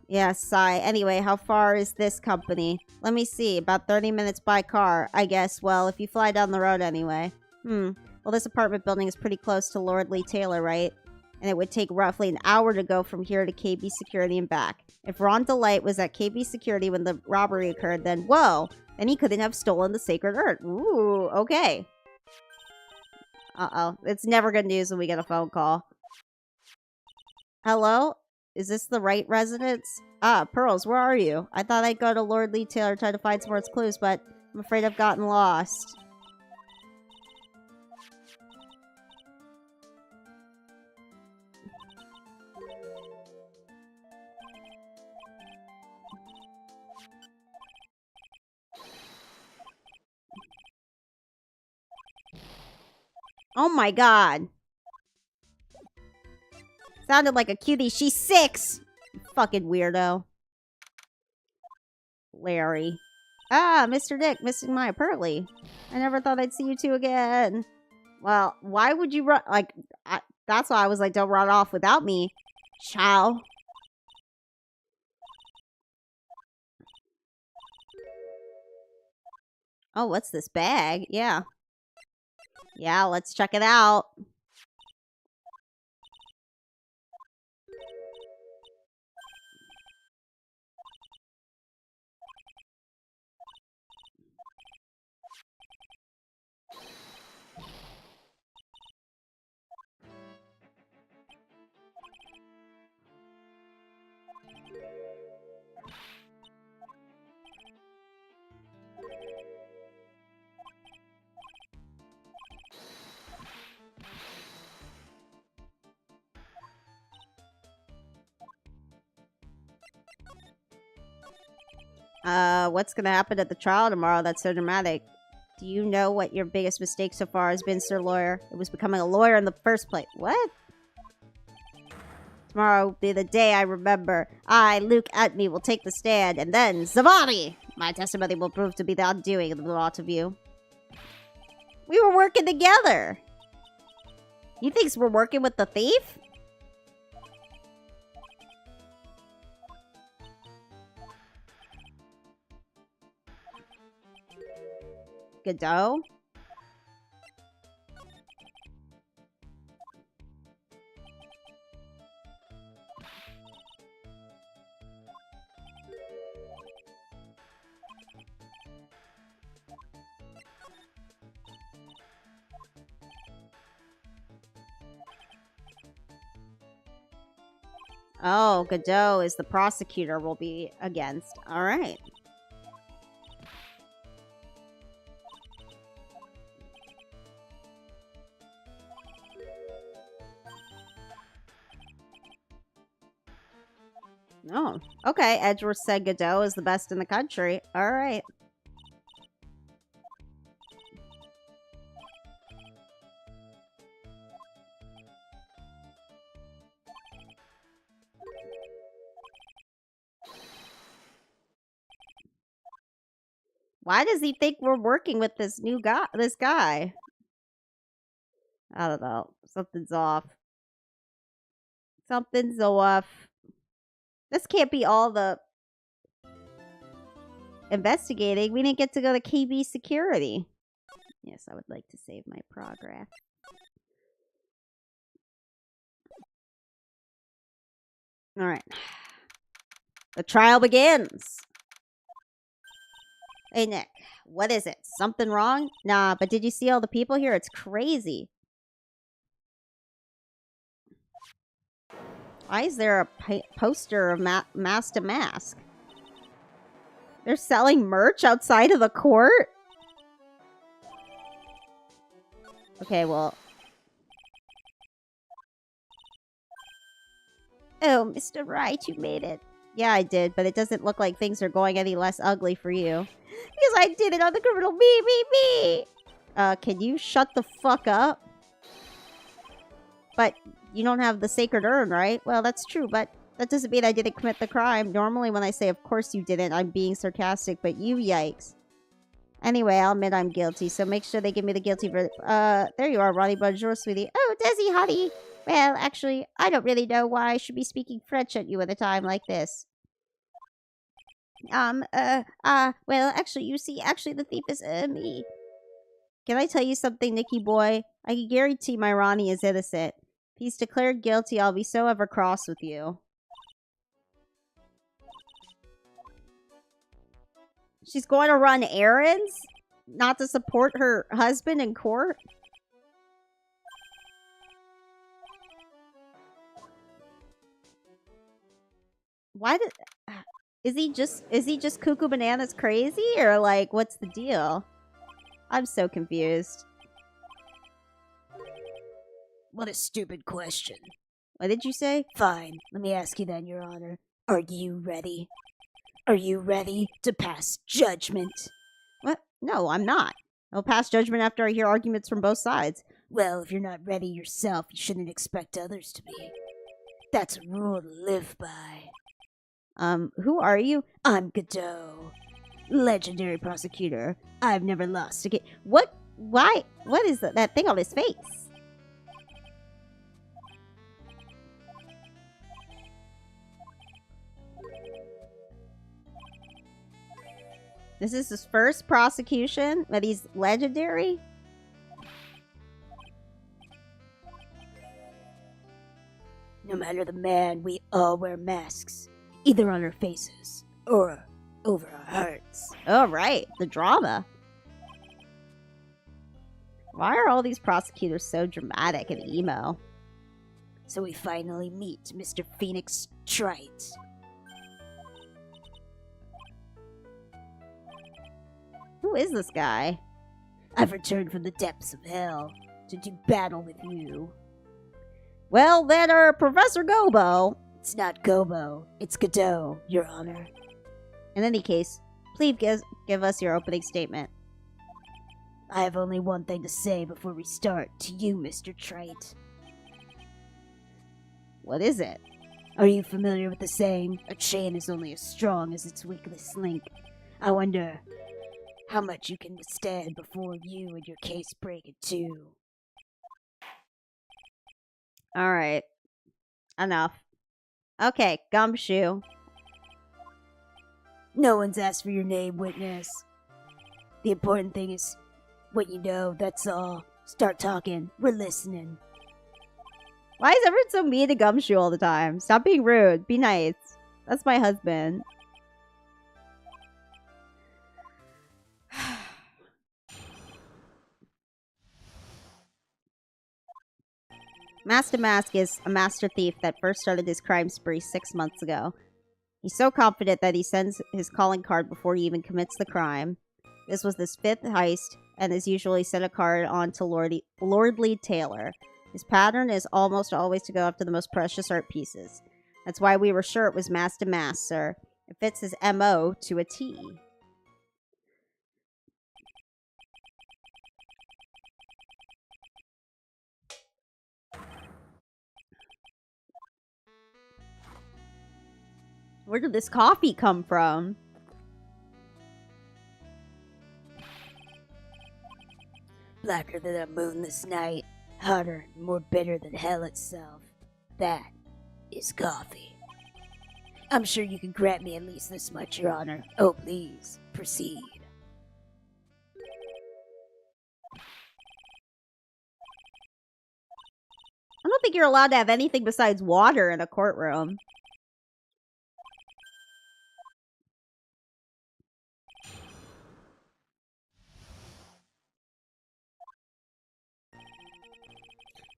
Yeah, sigh. Anyway, how far is this company? Let me see. About 30 minutes by car, I guess. Well, if you fly down the road anyway. Well, this apartment building is pretty close to Lord Lee Taylor, right? And it would take roughly an hour to go from here to KB Security and back. If Ron Delight was at KB Security when the robbery occurred, then whoa! Then he couldn't have stolen the sacred urn. Ooh, okay. Uh-oh. It's never good news when we get a phone call. Hello? Is this the right residence? Ah, Pearls, where are you? I thought I'd go to Lord Lee Taylor try to find some more clues, but I'm afraid I've gotten lost. Oh my god. Sounded like a cutie. She's 6! You fucking weirdo. Larry. Ah, Mr. Dick, missing my Pearly. I never thought I'd see you two again. Well, why would you run? Like, that's why I was like, don't run off without me. Ciao. Oh, what's this bag? Yeah. Yeah, let's check it out. What's gonna happen at the trial tomorrow? That's so dramatic. Do you know what your biggest mistake so far has been, Sir Lawyer? It was becoming a lawyer in the first place. What? Tomorrow will be the day I remember. I, Luke Atme, will take the stand, and then Zavani! My testimony will prove to be the undoing of the lot of you. We were working together! You think we're working with the thief? Godot? Oh, Godot is the prosecutor we'll be against. Alright. Oh, okay. Edgeworth said Godot is the best in the country. Alright. Why does he think we're working with this new guy? This guy? I don't know. Something's off. Something's off. This can't be all the investigating. We didn't get to go to KB security. Yes, I would like to save my progress. Alright. The trial begins. Hey, Nick. What is it? Something wrong? Nah, but did you see all the people here? It's crazy. Why is there a poster of Mask to Mask? They're selling merch outside of the court? Okay, well. Oh, Mr. Wright, you made it. Yeah, I did, but it doesn't look like things are going any less ugly for you. Because I did it on the criminal me. Can you shut the fuck up? But you don't have the sacred urn, right? Well, that's true, but that doesn't mean I didn't commit the crime. Normally when I say, of course you didn't, I'm being sarcastic, but you, yikes. Anyway, I'll admit I'm guilty, so make sure they give me the guilty verdict. There you are, Ronnie. Bonjour, sweetie. Oh, Desi, honey. Well, actually, I don't really know why I should be speaking French at you at a time like this. Well, actually, you see, the thief is, me. Can I tell you something, Nicky boy? I can guarantee my Ronnie is innocent. If he's declared guilty, I'll be so ever cross with you. She's going to run errands? Not to support her husband in court? Why did... Is he just cuckoo bananas crazy? Or, like, what's the deal? I'm so confused. What a stupid question. What did you say? Fine, let me ask you then, Your Honor. Are you ready? Are you ready to pass judgment? What? No, I'm not. I'll pass judgment after I hear arguments from both sides. Well, if you're not ready yourself, you shouldn't expect others to be. That's a rule to live by. Who are you? I'm Godot, legendary prosecutor. I've never lost a case. What? Why? What is that thing on his face? This is his first prosecution, but he's legendary? No matter the man, we all wear masks, either on our faces or over our hearts. Oh, right. The drama. Why are all these prosecutors so dramatic and emo? So we finally meet Mr. Phoenix Wright. Who is this guy? I've returned from the depths of hell to do battle with you. Well, then, Professor Gobo. It's not Gobo, it's Godot, Your Honor. In any case, please give us your opening statement. I have only one thing to say before we start to you, Mr. Wright. What is it? Are you familiar with the saying, a chain is only as strong as its weakest link? I wonder how much you can withstand before you and your case break in two. Alright. Enough. Okay, Gumshoe. No one's asked for your name, witness. The important thing is what you know, that's all. Start talking. We're listening. Why is everyone so mean to Gumshoe all the time? Stop being rude. Be nice. That's my husband. Master Mask is a master thief that first started his crime spree 6 months ago. He's so confident that he sends his calling card before he even commits the crime. This was his 5th heist, and is usually sent a card on to Lordly Taylor. His pattern is almost always to go after the most precious art pieces. That's why we were sure it was Master Mask, sir. It fits his M.O. to a T. Where did this coffee come from? Blacker than a moonless night, hotter and more bitter than hell itself. That is coffee. I'm sure you can grant me at least this much, Your Honor. Oh, please, proceed. I don't think you're allowed to have anything besides water in a courtroom.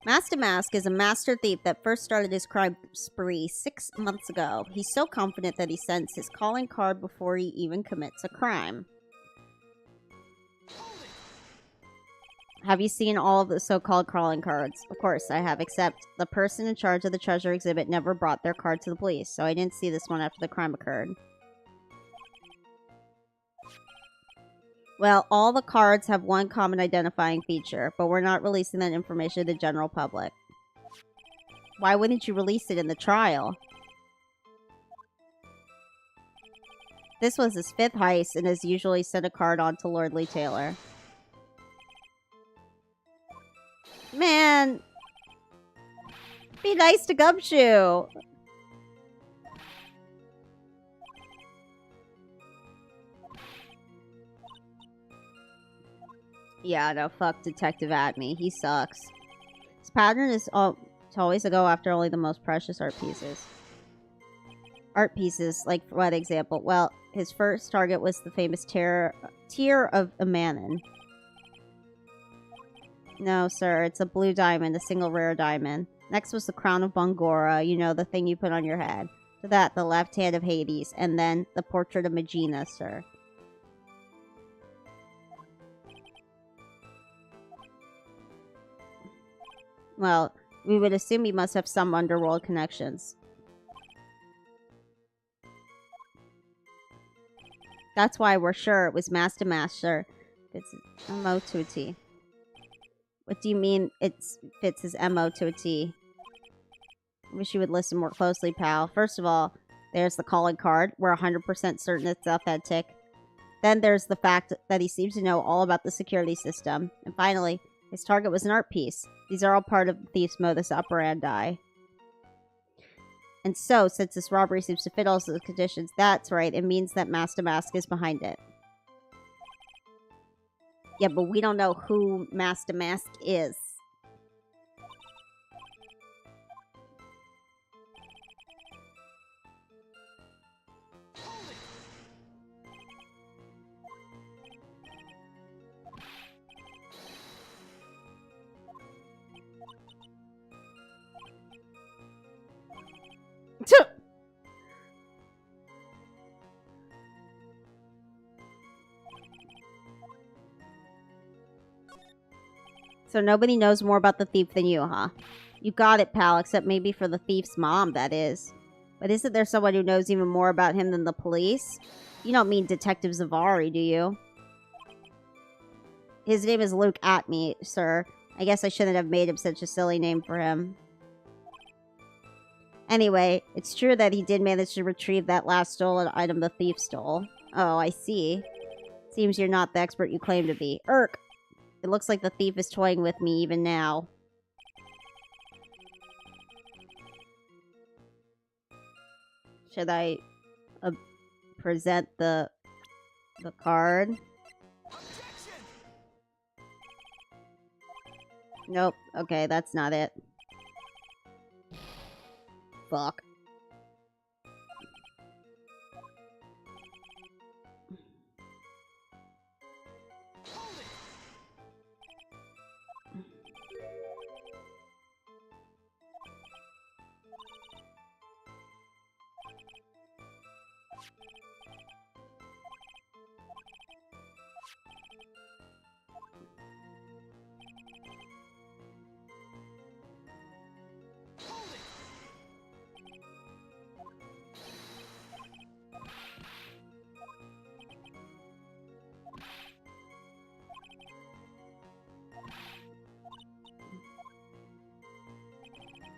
Master Mask is a master thief that first started his crime spree 6 months ago. He's so confident that he sends his calling card before he even commits a crime. Have you seen all of the so-called calling cards? Of course I have, except the person in charge of the treasure exhibit never brought their card to the police, so I didn't see this one after the crime occurred. Well, all the cards have one common identifying feature, but we're not releasing that information to the general public. Why wouldn't you release it in the trial? This was his 5th heist and has usually sent a card on to Lordly Taylor. Man! Be nice to Gumshoe! Yeah, no, fuck Detective Atme. He sucks. His pattern is to always go after only the most precious art pieces. Art pieces, like for what example? Well, his first target was the famous Tear of Amanon. No, sir, it's a blue diamond, a single rare diamond. Next was the Crown of Bongora, you know, the thing you put on your head. To that, the left hand of Hades, and then the portrait of Megina, sir. Well, we would assume he must have some underworld connections. That's why we're sure it was Master Master. It's a Mo to a T. What do you mean it fits his MO to a T? I wish you would listen more closely, pal. First of all, there's the calling card. We're 100% certain it's authentic. Then there's the fact that he seems to know all about the security system. And finally, his target was an art piece. These are all part of the thief's modus operandi. And so, since this robbery seems to fit all those conditions, that's right, it means that Master Mask is behind it. Yeah, but we don't know who Master Mask is. So nobody knows more about the thief than you, huh? You got it, pal, except maybe for the thief's mom, that is. But isn't there someone who knows even more about him than the police? You don't mean Detective Zavari, do you? His name is Luke Atme, sir. I guess I shouldn't have made him such a silly name for him. Anyway, it's true that he did manage to retrieve that last stolen item the thief stole. Oh, I see. Seems you're not the expert you claim to be. Irk! It looks like the thief is toying with me even now. Should I present the card? Nope. Okay, that's not it. Fuck.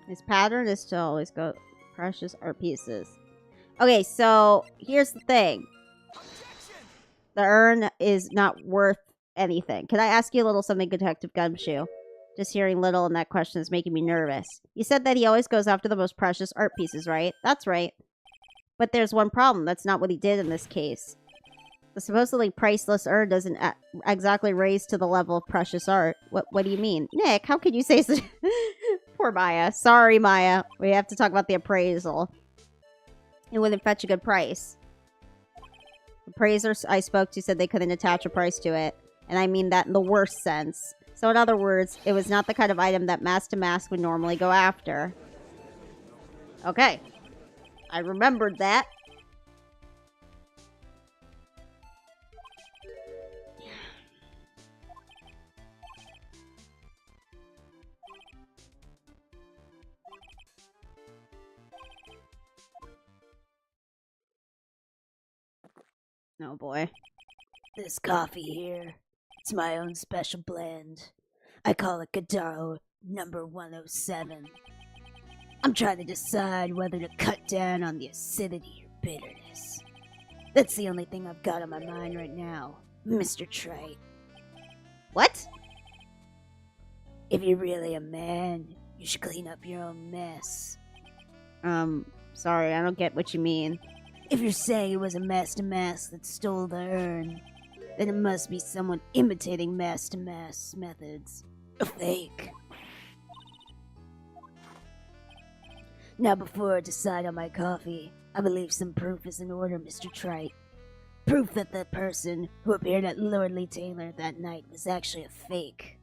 His pattern is to always go precious art pieces. Okay, so here's the thing. The urn is not worth anything. Can I ask you a little something, Detective Gumshoe? Just hearing little in that question is making me nervous. You said that he always goes after the most precious art pieces, right? That's right. But there's one problem. That's not what he did in this case. The supposedly priceless urn doesn't exactly raise to the level of precious art. What do you mean? Nick, how could you say so? Poor Maya. Sorry, Maya. We have to talk about the appraisal. It wouldn't fetch a good price. Appraisers I spoke to said they couldn't attach a price to it. And I mean that in the worst sense. So in other words, it was not the kind of item that Mask to Mask would normally go after. Okay. I remembered that. Oh boy. This coffee here, it's my own special blend. I call it Gadaro number 107. I'm trying to decide whether to cut down on the acidity or bitterness. That's the only thing I've got on my mind right now, Mr. Trite. What? If you're really a man, you should clean up your own mess. Sorry, I don't get what you mean. If you're saying it was a Master Mask that stole the urn, then it must be someone imitating Master Mask's methods. A fake. Now before I decide on my coffee, I believe some proof is in order, Mr. Trite. Proof that the person who appeared at Lordly Taylor that night was actually a fake.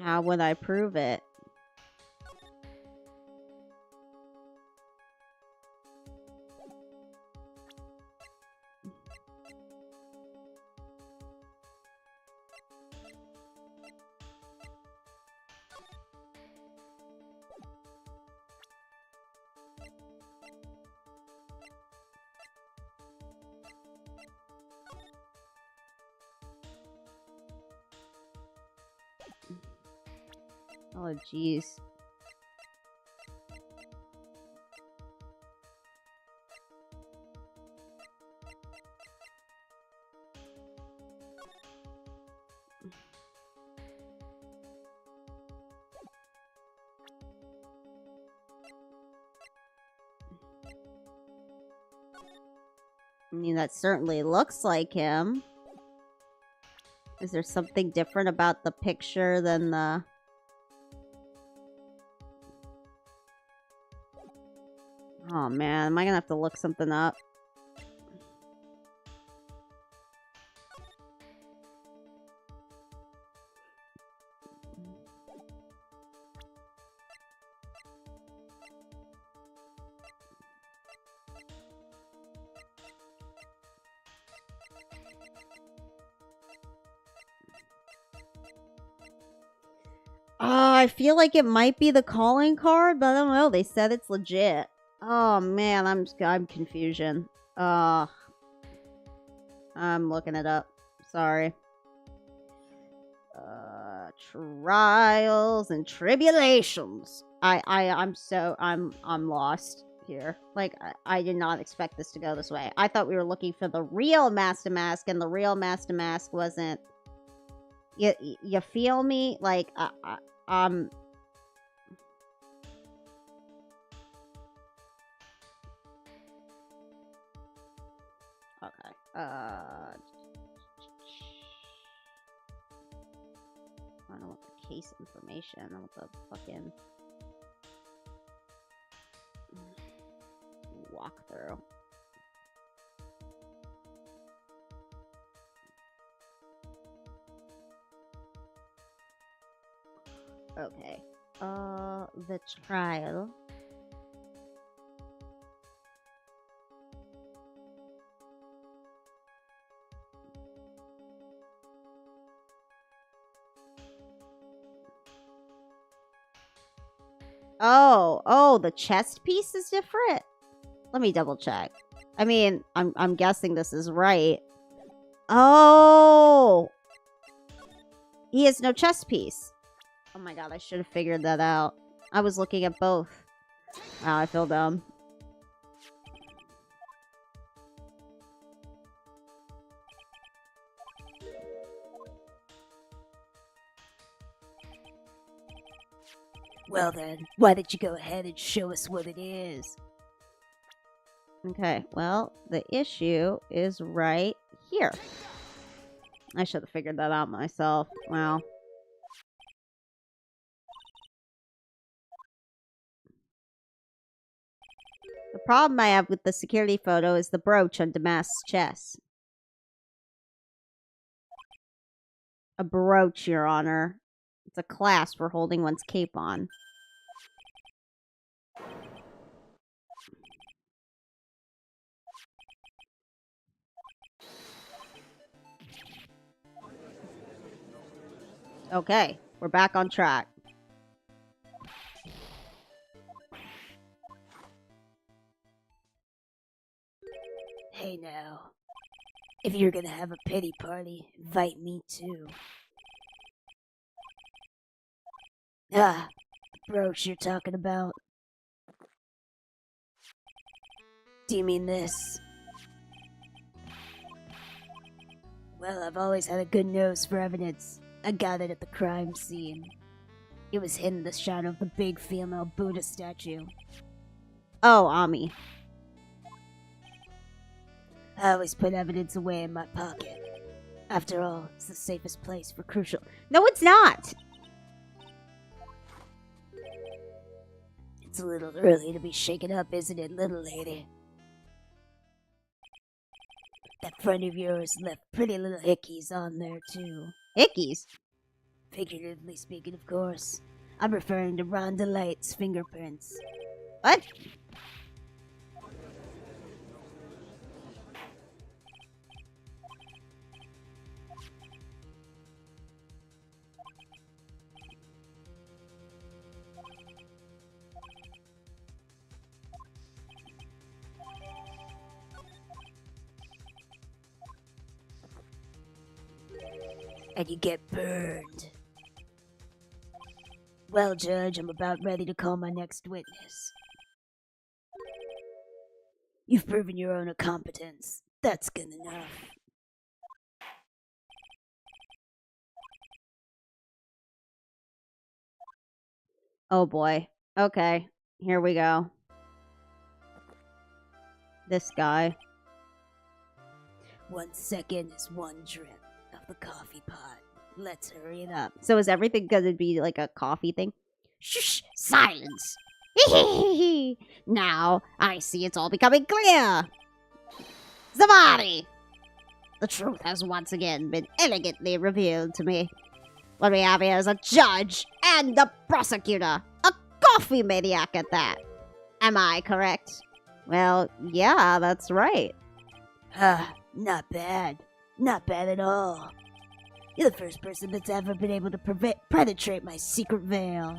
How would I prove it? Oh, jeez. I mean, that certainly looks like him. Is there something different about the picture than the... Oh, man. Am I gonna have to look something up? I feel like it might be the calling card, but I don't know. They said it's legit. Oh man, I'm confusion. I'm looking it up. Sorry. Trials and tribulations. I'm lost here. Like I did not expect this to go this way. I thought we were looking for the real Master Mask, and the real Master Mask wasn't. You feel me? Like okay. I don't want the case information. I want the fucking walkthrough. Okay. The trial. Oh, the chest piece is different? Let me double check. I mean, I'm guessing this is right. Oh! He has no chest piece. Oh my god, I should have figured that out. I was looking at both. Wow, I feel dumb. Well then, why don't you go ahead and show us what it is? Okay, well, the issue is right here. I should have figured that out myself. Wow. The problem I have with the security photo is the brooch on Damask's chest. A brooch, Your Honor. It's a clasp for holding one's cape on. Okay, we're back on track. Hey now, if you're gonna have a pity party, invite me too. Ah, the brooch you're talking about. Do you mean this? Well, I've always had a good nose for evidence. I got it at the crime scene. It was hidden in the shadow of the big female Buddha statue. Oh, Ami. I always put evidence away in my pocket. After all, it's the safest place for crucial... No, it's not! It's a little early to be shaken up, isn't it, little lady? That friend of yours left pretty little hickeys on there, too. Hickeys? Figuratively speaking, of course. I'm referring to Rhonda Light's fingerprints. What? And you get burned. Well, Judge, I'm about ready to call my next witness. You've proven your own incompetence. That's good enough. Oh boy. Okay, here we go. This guy. 1 second is 1 drip of the coffee pot. Let's hurry it up. So is everything gonna be like a coffee thing? Shh! Silence! Now, I see it's all becoming clear! Zavadi! The truth has once again been elegantly revealed to me. What we have here is a judge and a prosecutor. A coffee maniac at that. Am I correct? Well, yeah, that's right. Not bad. Not bad at all. You're the first person that's ever been able to penetrate my secret veil.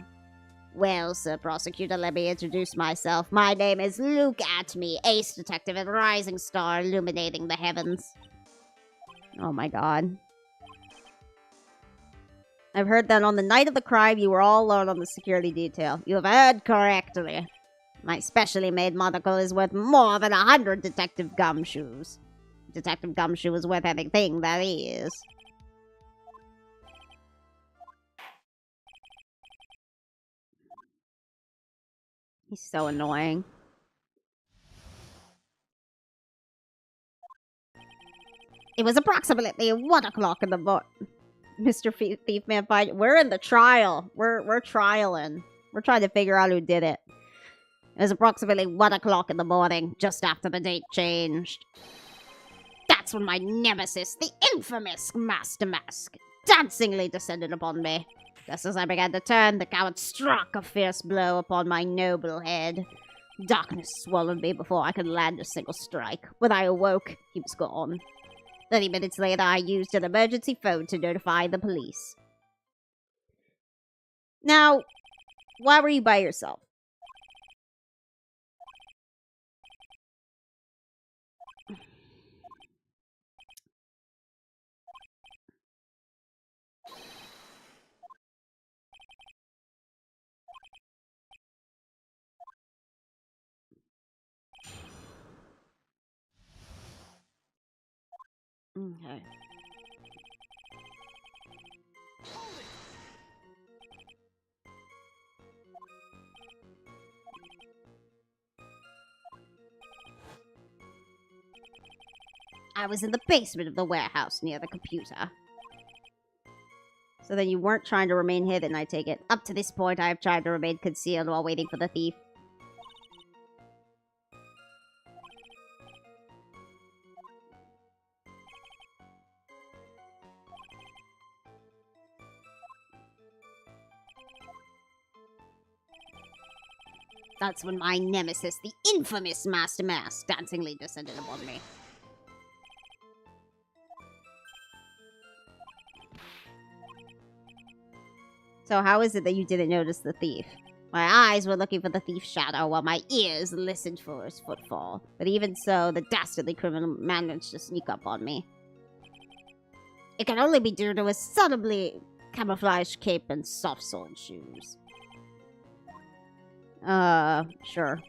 Well, Sir Prosecutor, let me introduce myself. My name is Luke Atme, ace detective and rising star illuminating the heavens. Oh my god. I've heard that on the night of the crime, you were all alone on the security detail. You have heard correctly. My specially made monocle is worth more than 100 Detective Gumshoes. Detective Gumshoe is worth anything that is. He's so annoying. It was approximately 1 o'clock in the morning. Mr. Thiefman, fine. We're in the trial. We're trialing. We're trying to figure out who did it. It was approximately 1 o'clock in the morning, just after the date changed. That's when my nemesis, the infamous Master Mask, dancingly descended upon me. Just as I began to turn, the coward struck a fierce blow upon my noble head. Darkness swallowed me before I could land a single strike. When I awoke, he was gone. 30 minutes later, I used an emergency phone to notify the police. Now, why were you by yourself? Okay. I was in the basement of the warehouse near the computer. So then you weren't trying to remain hidden, I take it. Up to this point, I have tried to remain concealed while waiting for the thief. That's when my nemesis, the infamous Master Mask, dancingly descended upon me. So how is it that you didn't notice the thief? My eyes were looking for the thief's shadow while my ears listened for his footfall. But even so, the dastardly criminal managed to sneak up on me. It can only be due to his subtly camouflaged cape and soft-soled shoes. Sure.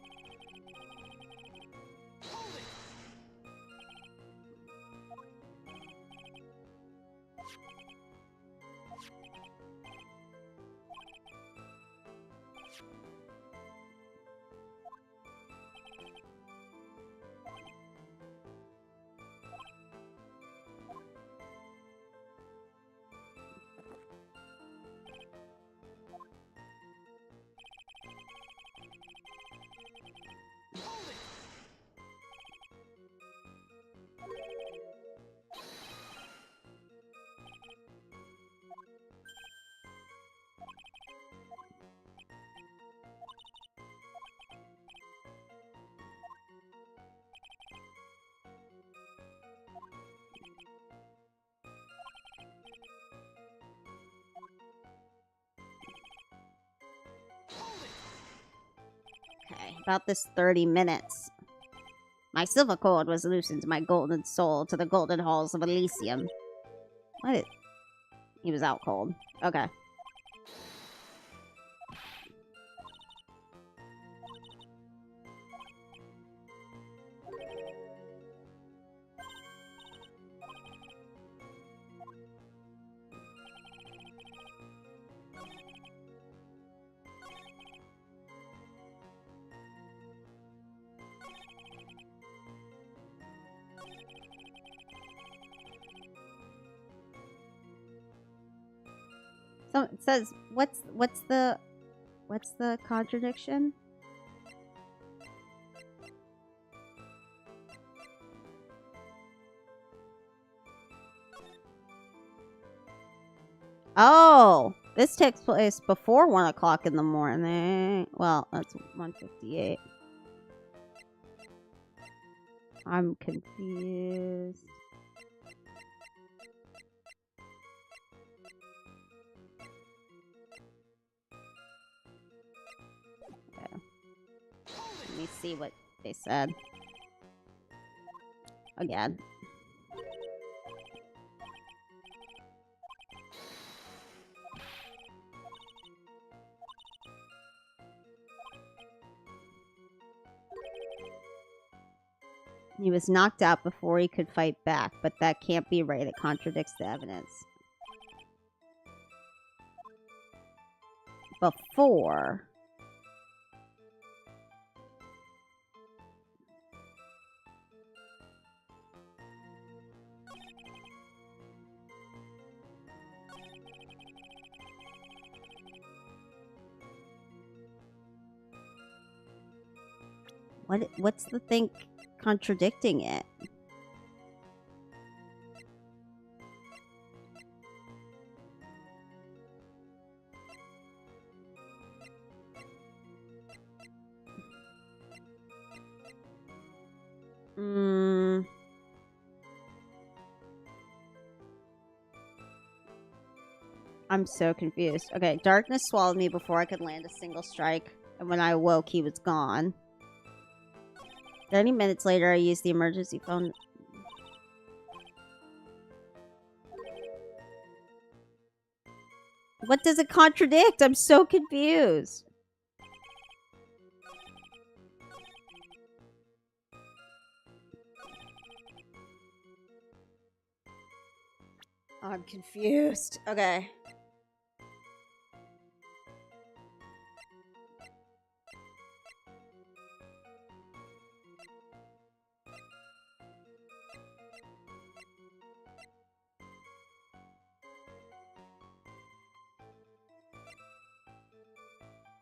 Okay, about this 30 minutes. My silver cord was loosened to my golden soul to the golden halls of Elysium. What? He was out cold. Okay. So it says, what's the contradiction? Oh, this takes place before 1 o'clock in the morning. Well, that's 1:58. I'm confused. Okay. Let me see what they said. Again. He was knocked out before he could fight back, but that can't be right. It contradicts the evidence. Before. What's the thing contradicting it? I'm so confused. Okay, darkness swallowed me before I could land a single strike, and when I awoke, he was gone. 30 minutes later, I used the emergency phone. What does it contradict? I'm so confused. I'm confused. Okay.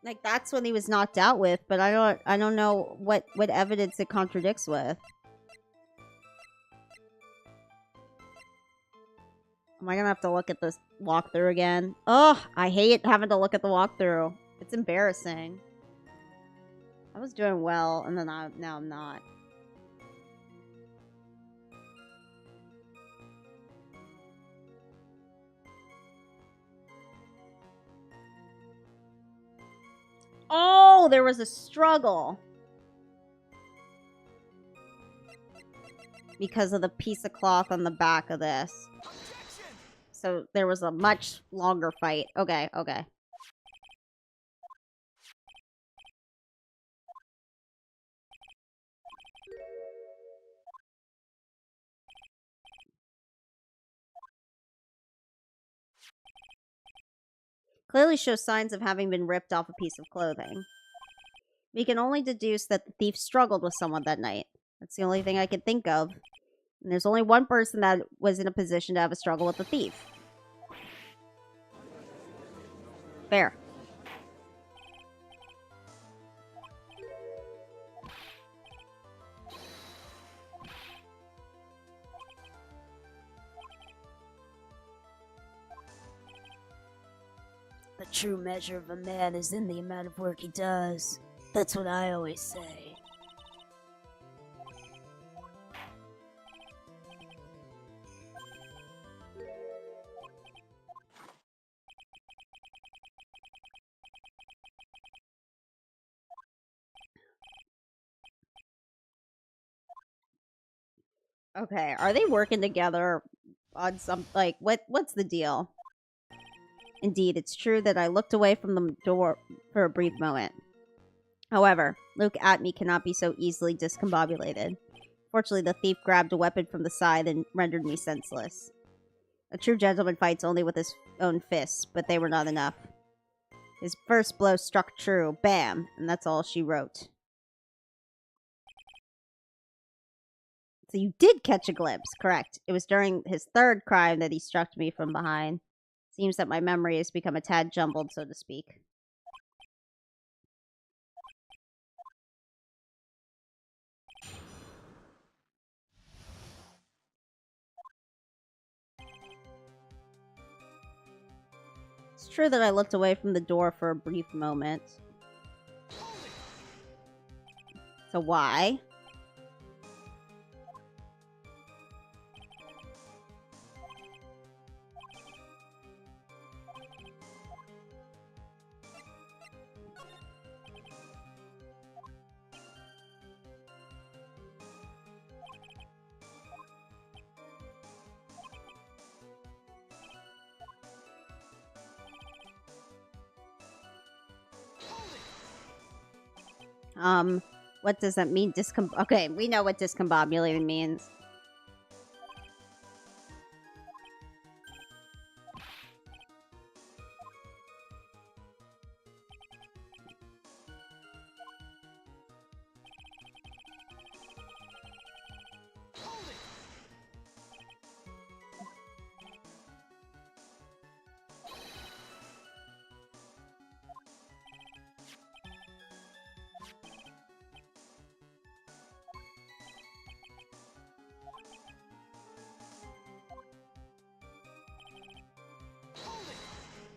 Like, that's when he was knocked out with, but I don't know what evidence it contradicts with. Am I gonna have to look at this walkthrough again? Ugh, I hate having to look at the walkthrough. It's embarrassing. I was doing well, and then now I'm not. Oh, there was a struggle. Because of the piece of cloth on the back of this. So there was a much longer fight. Okay, okay. Clearly shows signs of having been ripped off a piece of clothing. We can only deduce that the thief struggled with someone that night. That's the only thing I can think of. And there's only one person that was in a position to have a struggle with the thief. Fair. The true measure of a man is in the amount of work he does. That's what I always say. Okay, are they working together on some, like, what's the deal? Indeed, it's true that I looked away from the door for a brief moment. However, Luke at me cannot be so easily discombobulated. Fortunately, the thief grabbed a weapon from the side and rendered me senseless. A true gentleman fights only with his own fists, but they were not enough. His first blow struck true, bam, and that's all she wrote. So you did catch a glimpse, correct. It was during his third crime that he struck me from behind. Seems that my memory has become a tad jumbled, so to speak. It's true that I looked away from the door for a brief moment. So why? What does that mean? Okay, we know what discombobulated means.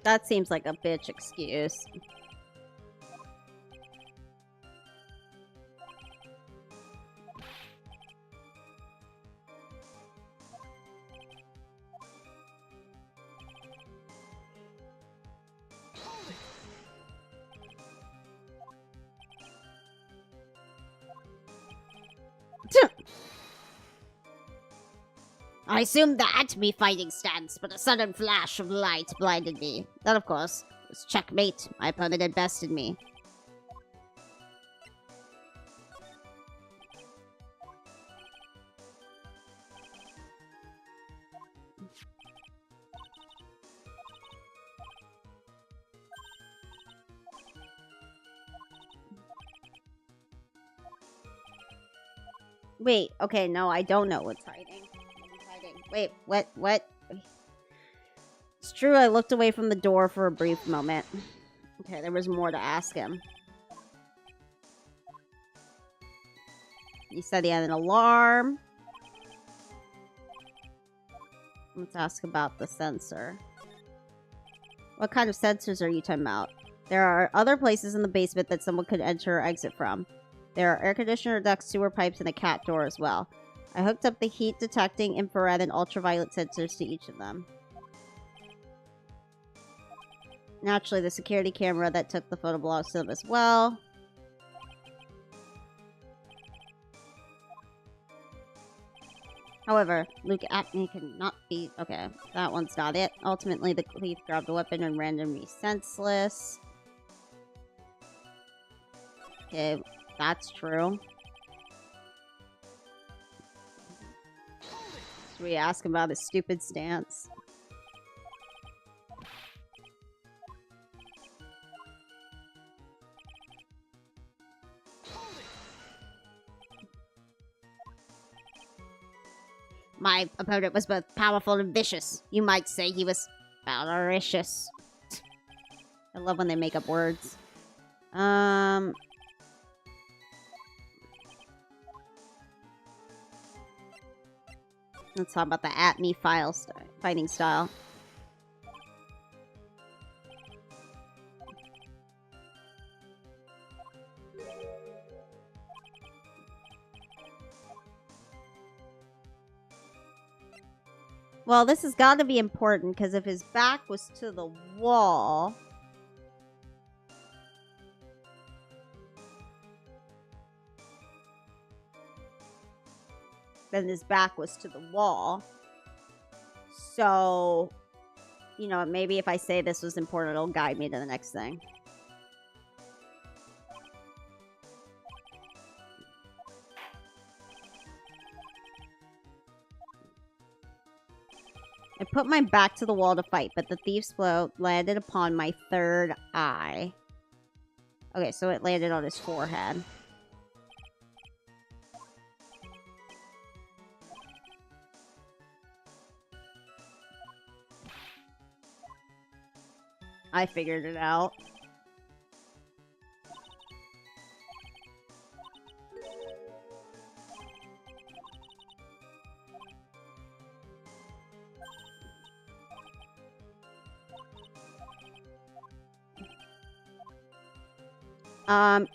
That seems like a bitch excuse. I assumed the at-me fighting stance, but a sudden flash of light blinded me. That, of course, was checkmate. My opponent had bested me. Wait, okay, no, I don't know what's hiding. Wait, what? It's true, I looked away from the door for a brief moment. Okay, there was more to ask him. He said he had an alarm. Let's ask about the sensor. What kind of sensors are you talking about? There are other places in the basement that someone could enter or exit from. There are air conditioner ducts, sewer pipes, and a cat door as well. I hooked up the heat detecting infrared and ultraviolet sensors to each of them. Naturally, the security camera that took the photo belongs to them as well. However, Luke Apney cannot be... Okay, that one's not it. Ultimately, the thief grabbed a weapon and rendered me senseless. Okay, that's true. Should we ask him about his stupid stance? My opponent was both powerful and vicious. You might say he was avaricious. I love when they make up words. Let's talk about the at-me fighting style. Well, this has got to be important, because if his back was to the wall... then his back was to the wall. So, you know, maybe if I say this was important, it'll guide me to the next thing. I put my back to the wall to fight, but the thief's blow landed upon my third eye. Okay, so it landed on his forehead. I figured it out.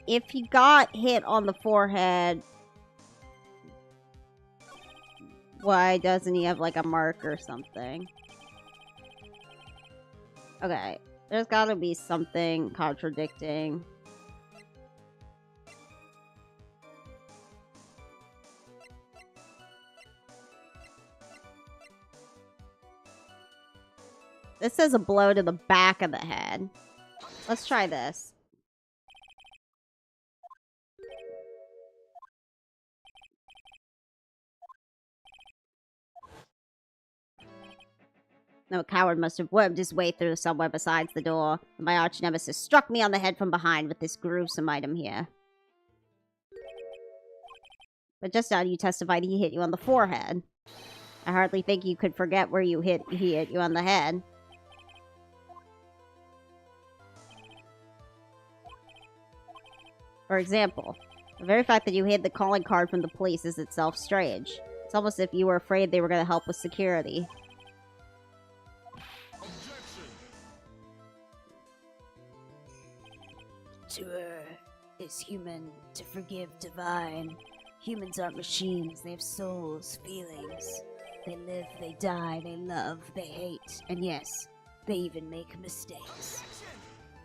If he got hit on the forehead, why doesn't he have, like, a mark or something? Okay, there's gotta be something contradicting. This says a blow to the back of the head. Let's try this. No coward must have wormed his way through somewhere besides the door. And my arch nemesis struck me on the head from behind with this gruesome item here. But just now you testified he hit you on the forehead. I hardly think you could forget where he hit you on the head. For example, the very fact that you hid the calling card from the police is itself strange. It's almost as if you were afraid they were going to help with security. To err is human, to forgive divine. Humans aren't machines, they have souls, feelings. They live, they die, they love, they hate, and yes, they even make mistakes.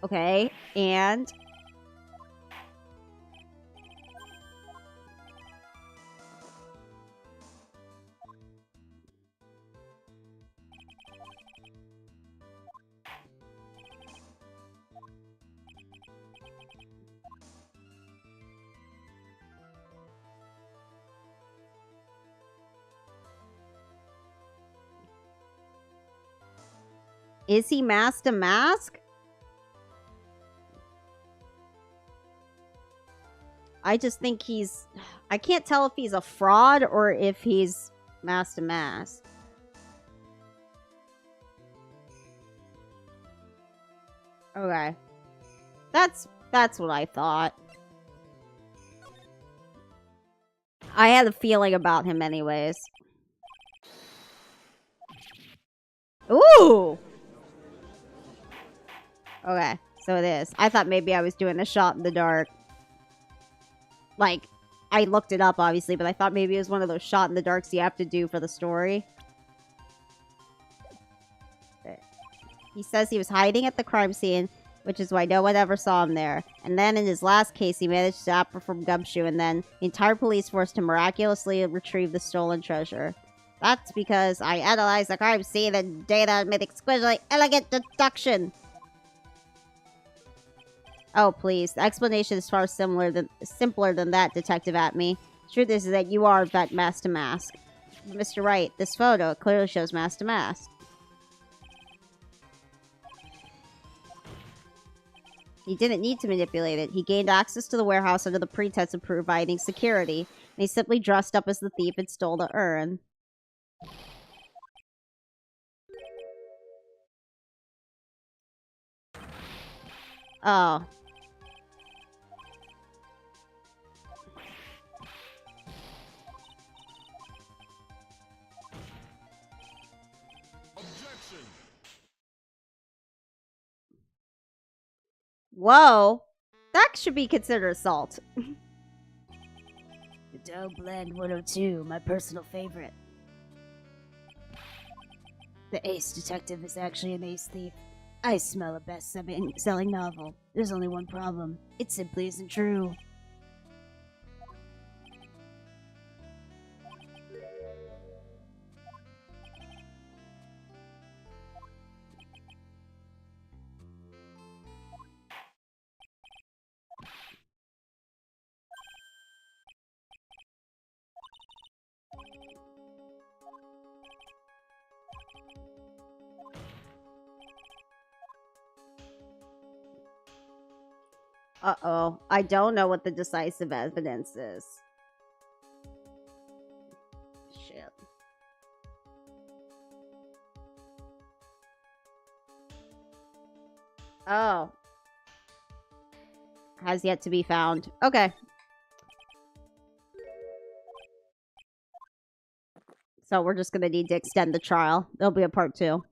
Okay, and... Is he masked to mask? I just think he's... I can't tell if he's a fraud or if he's masked to mask. Okay. That's what I thought. I had a feeling about him anyways. Ooh! Okay, so it is. I thought maybe I was doing a shot in the dark. Like, I looked it up, obviously, but I thought maybe it was one of those shot in the darks you have to do for the story. He says he was hiding at the crime scene, which is why no one ever saw him there. And then in his last case, he managed to outperform Gumshoe, and then the entire police force to miraculously retrieve the stolen treasure. That's because I analyzed the crime scene and data made exquisitely elegant deduction. Oh, please. The explanation is far simpler than that, Detective Atme. The truth is that you are, in fact, mask to mask. Mr. Wright, this photo clearly shows mask to mask. He didn't need to manipulate it. He gained access to the warehouse under the pretense of providing security, and he simply dressed up as the thief and stole the urn. Oh. Whoa. That should be considered assault. The Doe Blend 102, my personal favorite. The ace detective is actually an ace thief. I smell a best-selling novel. There's only one problem. It simply isn't true. Uh-oh. I don't know what the decisive evidence is. Shit. Oh. Has yet to be found. Okay. So we're just gonna need to extend the trial. There'll be a part 2.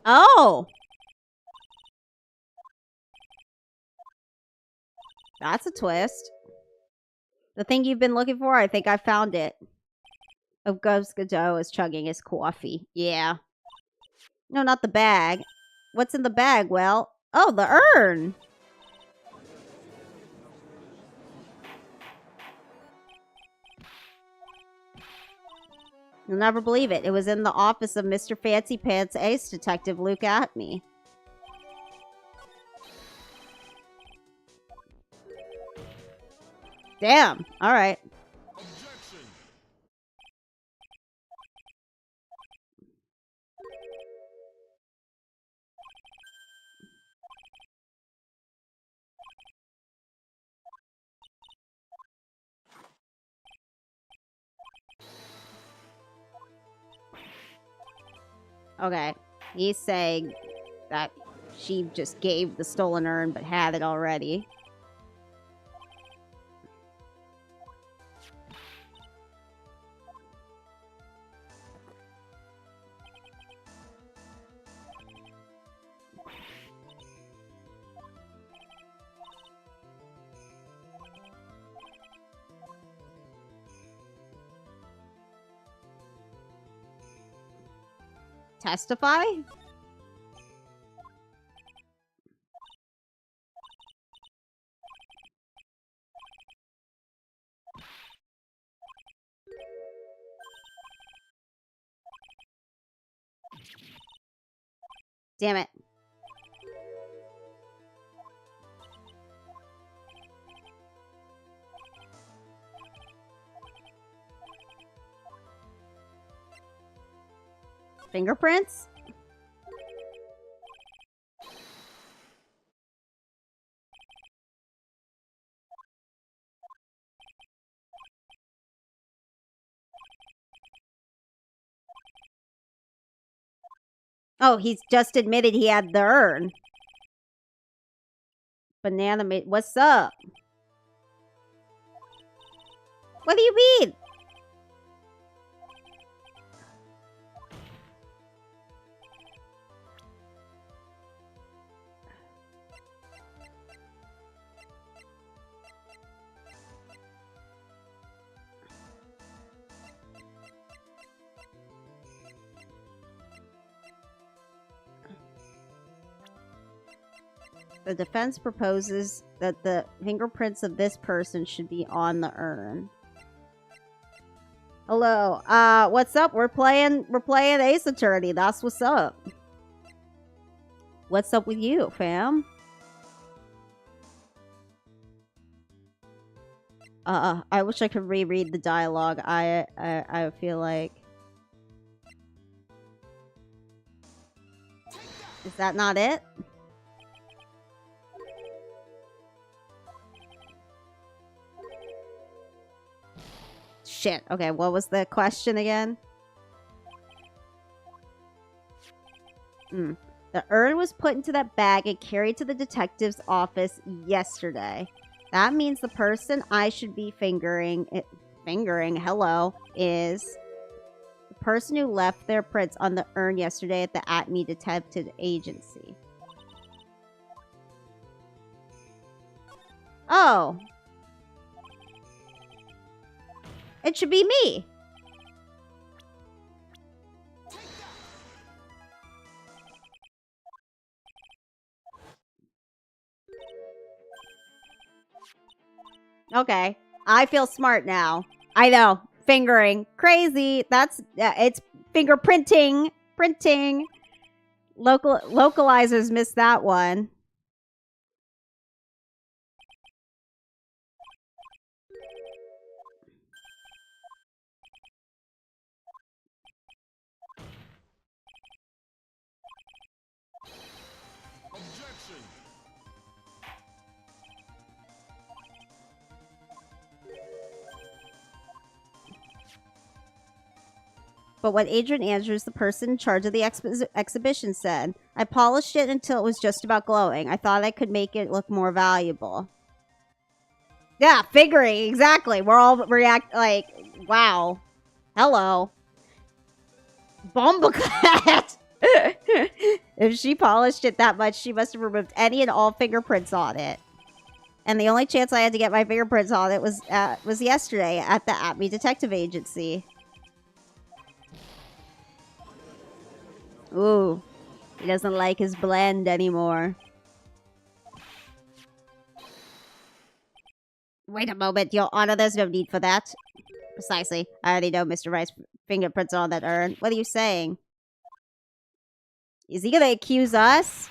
Oh! That's a twist. The thing you've been looking for, I think I found it. Of Ghost Godot is chugging his coffee. Yeah. No, not the bag. What's in the bag? Well, oh, the urn! You'll never believe it. It was in the office of Mr. Fancy Pants Ace Detective Luke Atme. Damn. All right. Okay. He's saying that she just gave the stolen urn but had it already. Testify? Damn it. Fingerprints? Oh, he's just admitted he had the urn. Banana made. What's up? What do you mean? The defense proposes that the fingerprints of this person should be on the urn. Hello. What's up? We're playing Ace Attorney. That's what's up. What's up with you, fam? I wish I could reread the dialogue. I feel like... Is that not it? Shit. Okay, what was the question again? The urn was put into that bag and carried to the detective's office yesterday. That means the person I should be fingering, hello, is the person who left their prints on the urn yesterday at the Atme Detective Agency. Oh. It should be me. Okay. I feel smart now. I know. Fingering. Crazy. That's... it's fingerprinting. Printing. Localizers missed that one. but what Adrian Andrews, the person in charge of the exhibition, said. I polished it until it was just about glowing. I thought I could make it look more valuable. Yeah, figuring, exactly. We're all react like, wow. Hello. Bumbleclat! If she polished it that much, she must have removed any and all fingerprints on it. And the only chance I had to get my fingerprints on it was yesterday at the Atme Detective Agency. Ooh. He doesn't like his blend anymore. Wait a moment, Your Honor, there's no need for that. Precisely. I already know Mr. Wright's fingerprints are on that urn. What are you saying? Is he gonna accuse us?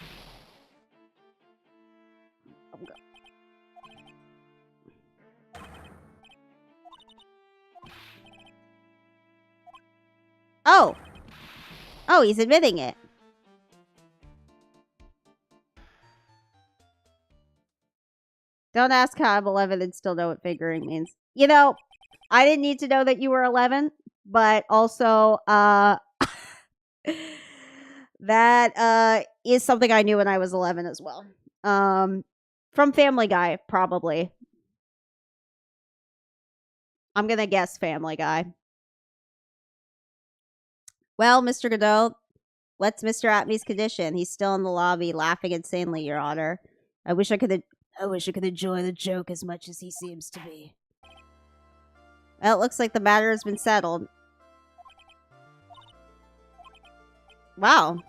Oh! Oh, he's admitting it. Don't ask how I'm 11 and still know what figuring means. You know, I didn't need to know that you were 11, but also, that is something I knew when I was 11 as well. From Family Guy, probably. I'm gonna guess Family Guy. Well, Mr. Godot, what's Mr. Atme's condition? He's still in the lobby, laughing insanely, Your Honor. I wish I could enjoy the joke as much as he seems to be. Well, it looks like the matter has been settled. Wow.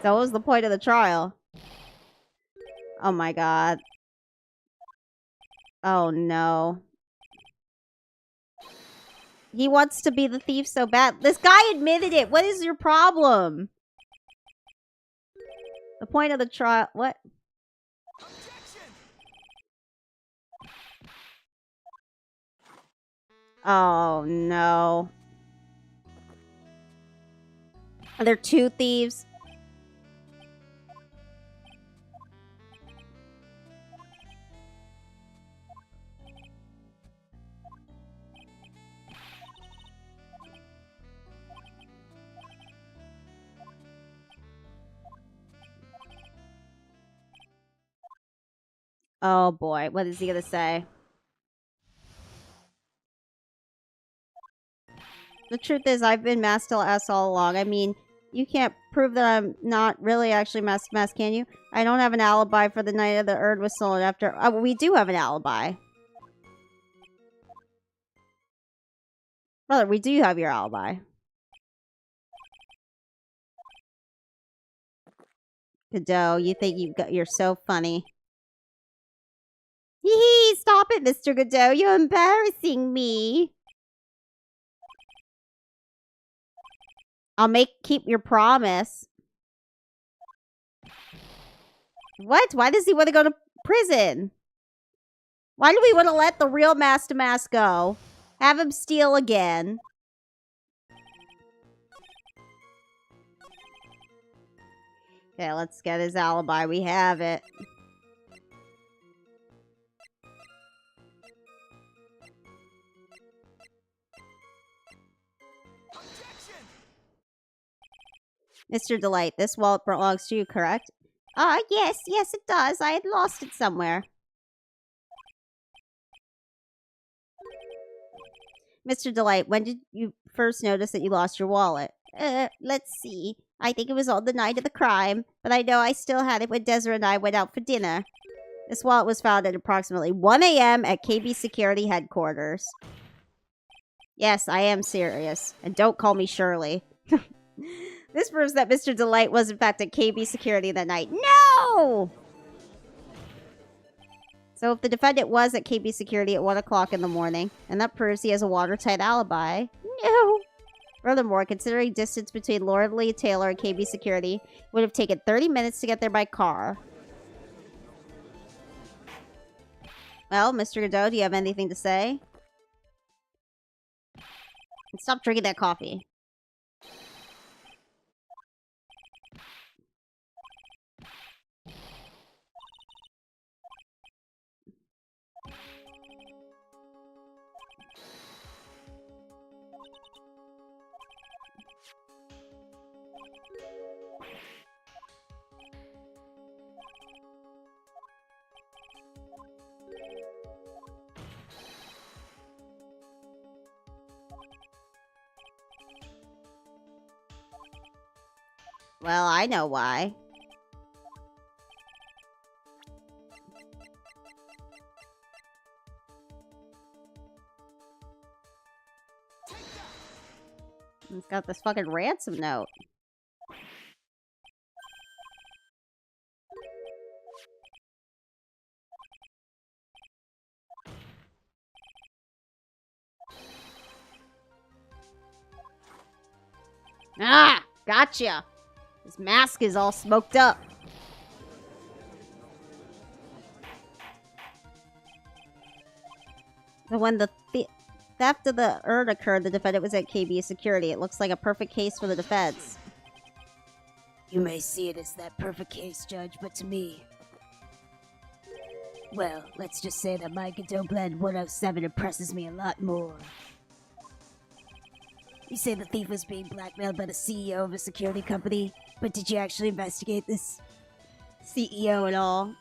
So what was the point of the trial? Oh my god. Oh no. He wants to be the thief so bad. This guy admitted it. What is your problem? The point of the trial... What? Oh, no. Are there two thieves? Oh, boy. What is he gonna say? The truth is, I've been Master S all along. I mean, you can't prove that I'm not really actually Master Mask, can you? I don't have an alibi for the night of the urn was stolen after... Oh, we do have an alibi. Brother, we do have your alibi. Godot, you think you're so funny. Hee hee, stop it, Mr. Godot. You're embarrassing me. I'll keep your promise. What? Why does he want to go to prison? Why do we want to let the real Master Mask go? Have him steal again. Okay, let's get his alibi. We have it. Mr. Delight, this wallet belongs to you, correct? Yes, it does. I had lost it somewhere. Mr. Delight, when did you first notice that you lost your wallet? Let's see. I think it was on the night of the crime, but I know I still had it when Desiree and I went out for dinner. This wallet was found at approximately 1 a.m. at KB Security Headquarters. Yes, I am serious. And don't call me Shirley. This proves that Mr. Delight was in fact at KB Security that night. No! So if the defendant was at KB Security at 1 o'clock in the morning, and that proves he has a watertight alibi. No! Furthermore, considering distance between Lord Lee Taylor and KB Security, it would have taken 30 minutes to get there by car. Well, Mr. Godot, do you have anything to say? And stop drinking that coffee. Well, I know why. It's got this fucking ransom note. Ah! Gotcha! His mask is all smoked up. So when the theft of the urn occurred, the defendant was at KB security. It looks like a perfect case for the defense. You may see it as that perfect case, Judge, but to me... Well, let's just say that my Godot Blend 107 impresses me a lot more. You say the thief was being blackmailed by the CEO of a security company, but did you actually investigate this CEO at all?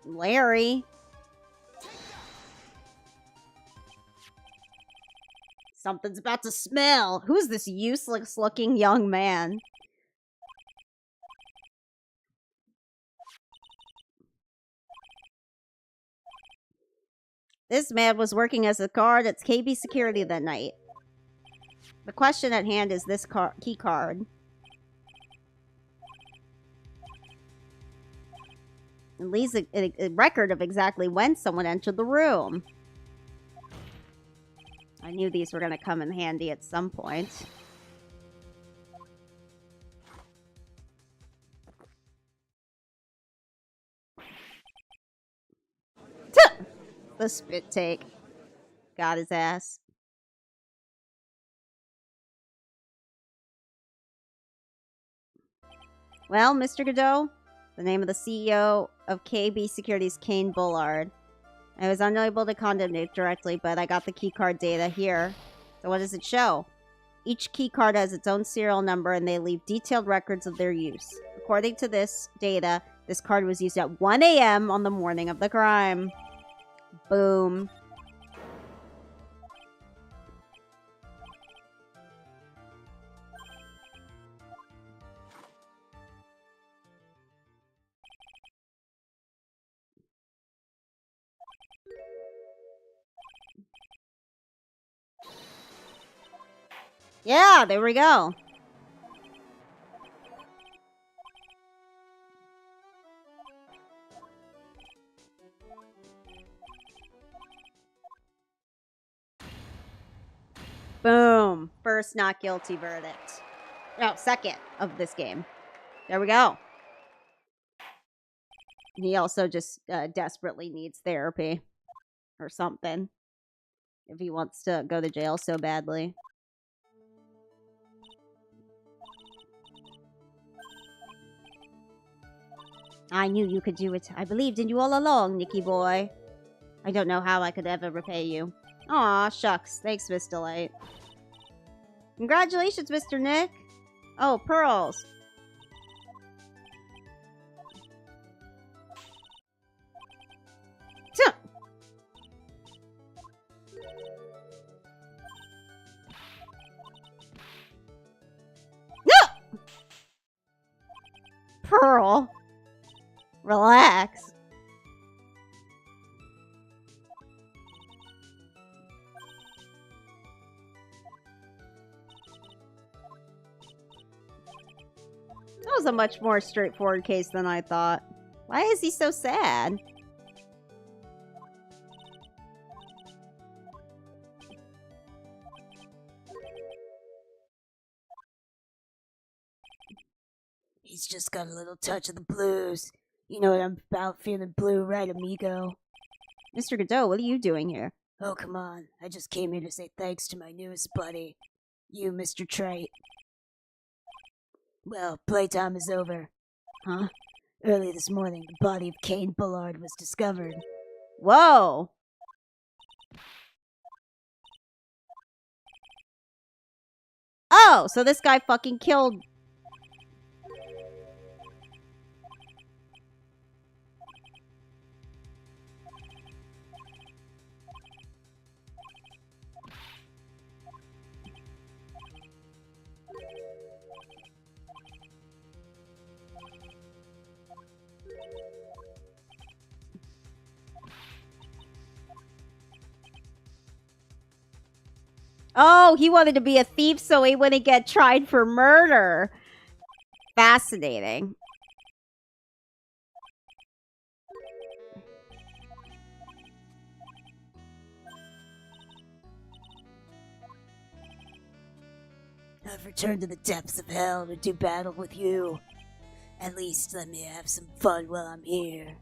Larry. Something's about to smell. Who's this useless-looking young man? This man was working as a guard at KB Security that night. The question at hand is this key card. It leaves a record of exactly when someone entered the room. I knew these were going to come in handy at some point. The spit take. Got his ass. Well, Mr. Godot, the name of the CEO of KB Security's Kane Bullard. I was unable to condemnate directly, but I got the keycard data here. So what does it show? Each keycard has its own serial number, and they leave detailed records of their use. According to this data, this card was used at 1 a.m. on the morning of the crime. Boom. Yeah, there we go. Boom. First not guilty verdict. No, second of this game. There we go. He also just desperately needs therapy or something if he wants to go to jail so badly. I knew you could do it. I believed in you all along, Nicky boy. I don't know how I could ever repay you. Aw, shucks. Thanks, Miss Delight. Congratulations, Mr. Nick. Oh, pearls. Tuh. No! Pearl. Relax. That was a much more straightforward case than I thought. Why is he so sad? He's just got a little touch of the blues. You know what I'm about, feeling blue, right, amigo? Mr. Godot, what are you doing here? Oh, come on. I just came here to say thanks to my newest buddy. You, Mr. Trite. Well, playtime is over. Huh? Early this morning, the body of Kane Bullard was discovered. Whoa! Oh, so this guy fucking killed... Oh, he wanted to be a thief so he wouldn't get tried for murder. Fascinating. I've returned to the depths of hell to do battle with you. At least let me have some fun while I'm here.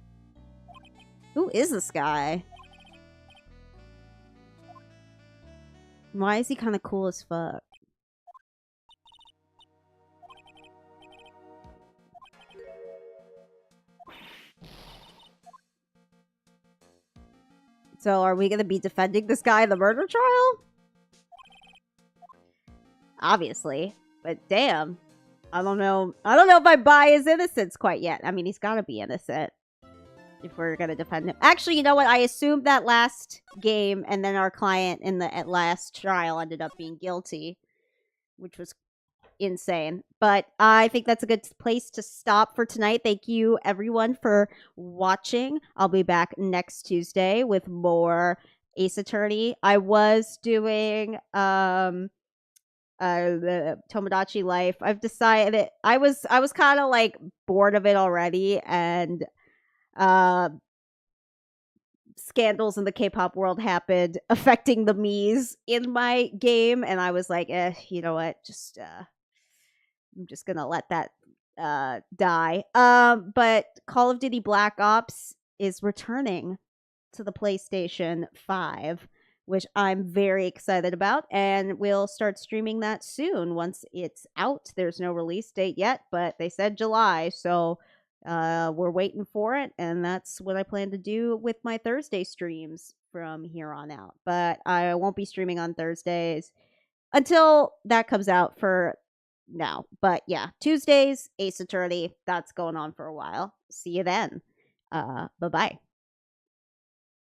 Who is this guy? Why is he kind of cool as fuck? So are we going to be defending this guy in the murder trial? Obviously. But damn. I don't know. I don't know if I buy his innocence quite yet. I mean, he's got to be innocent if we're going to defend him. Actually, you know what? I assumed that last game and then our client in the last trial ended up being guilty, which was insane. But I think that's a good place to stop for tonight. Thank you, everyone, for watching. I'll be back next Tuesday with more Ace Attorney. I was doing the Tomodachi Life. I've decided I was kind of like bored of it already, and scandals in the K-pop world happened affecting the Miis in my game, and I was like, you know what, just I'm just gonna let that die. But Call of Duty Black Ops is returning to the PlayStation 5, which I'm very excited about, and we'll start streaming that soon once it's out. There's no release date yet, but they said July, so we're waiting for it, and that's what I plan to do with my Thursday streams from here on out. But I won't be streaming on Thursdays until that comes out for now. But yeah, Tuesdays, Ace Attorney, that's going on for a while. See you then. Bye-bye.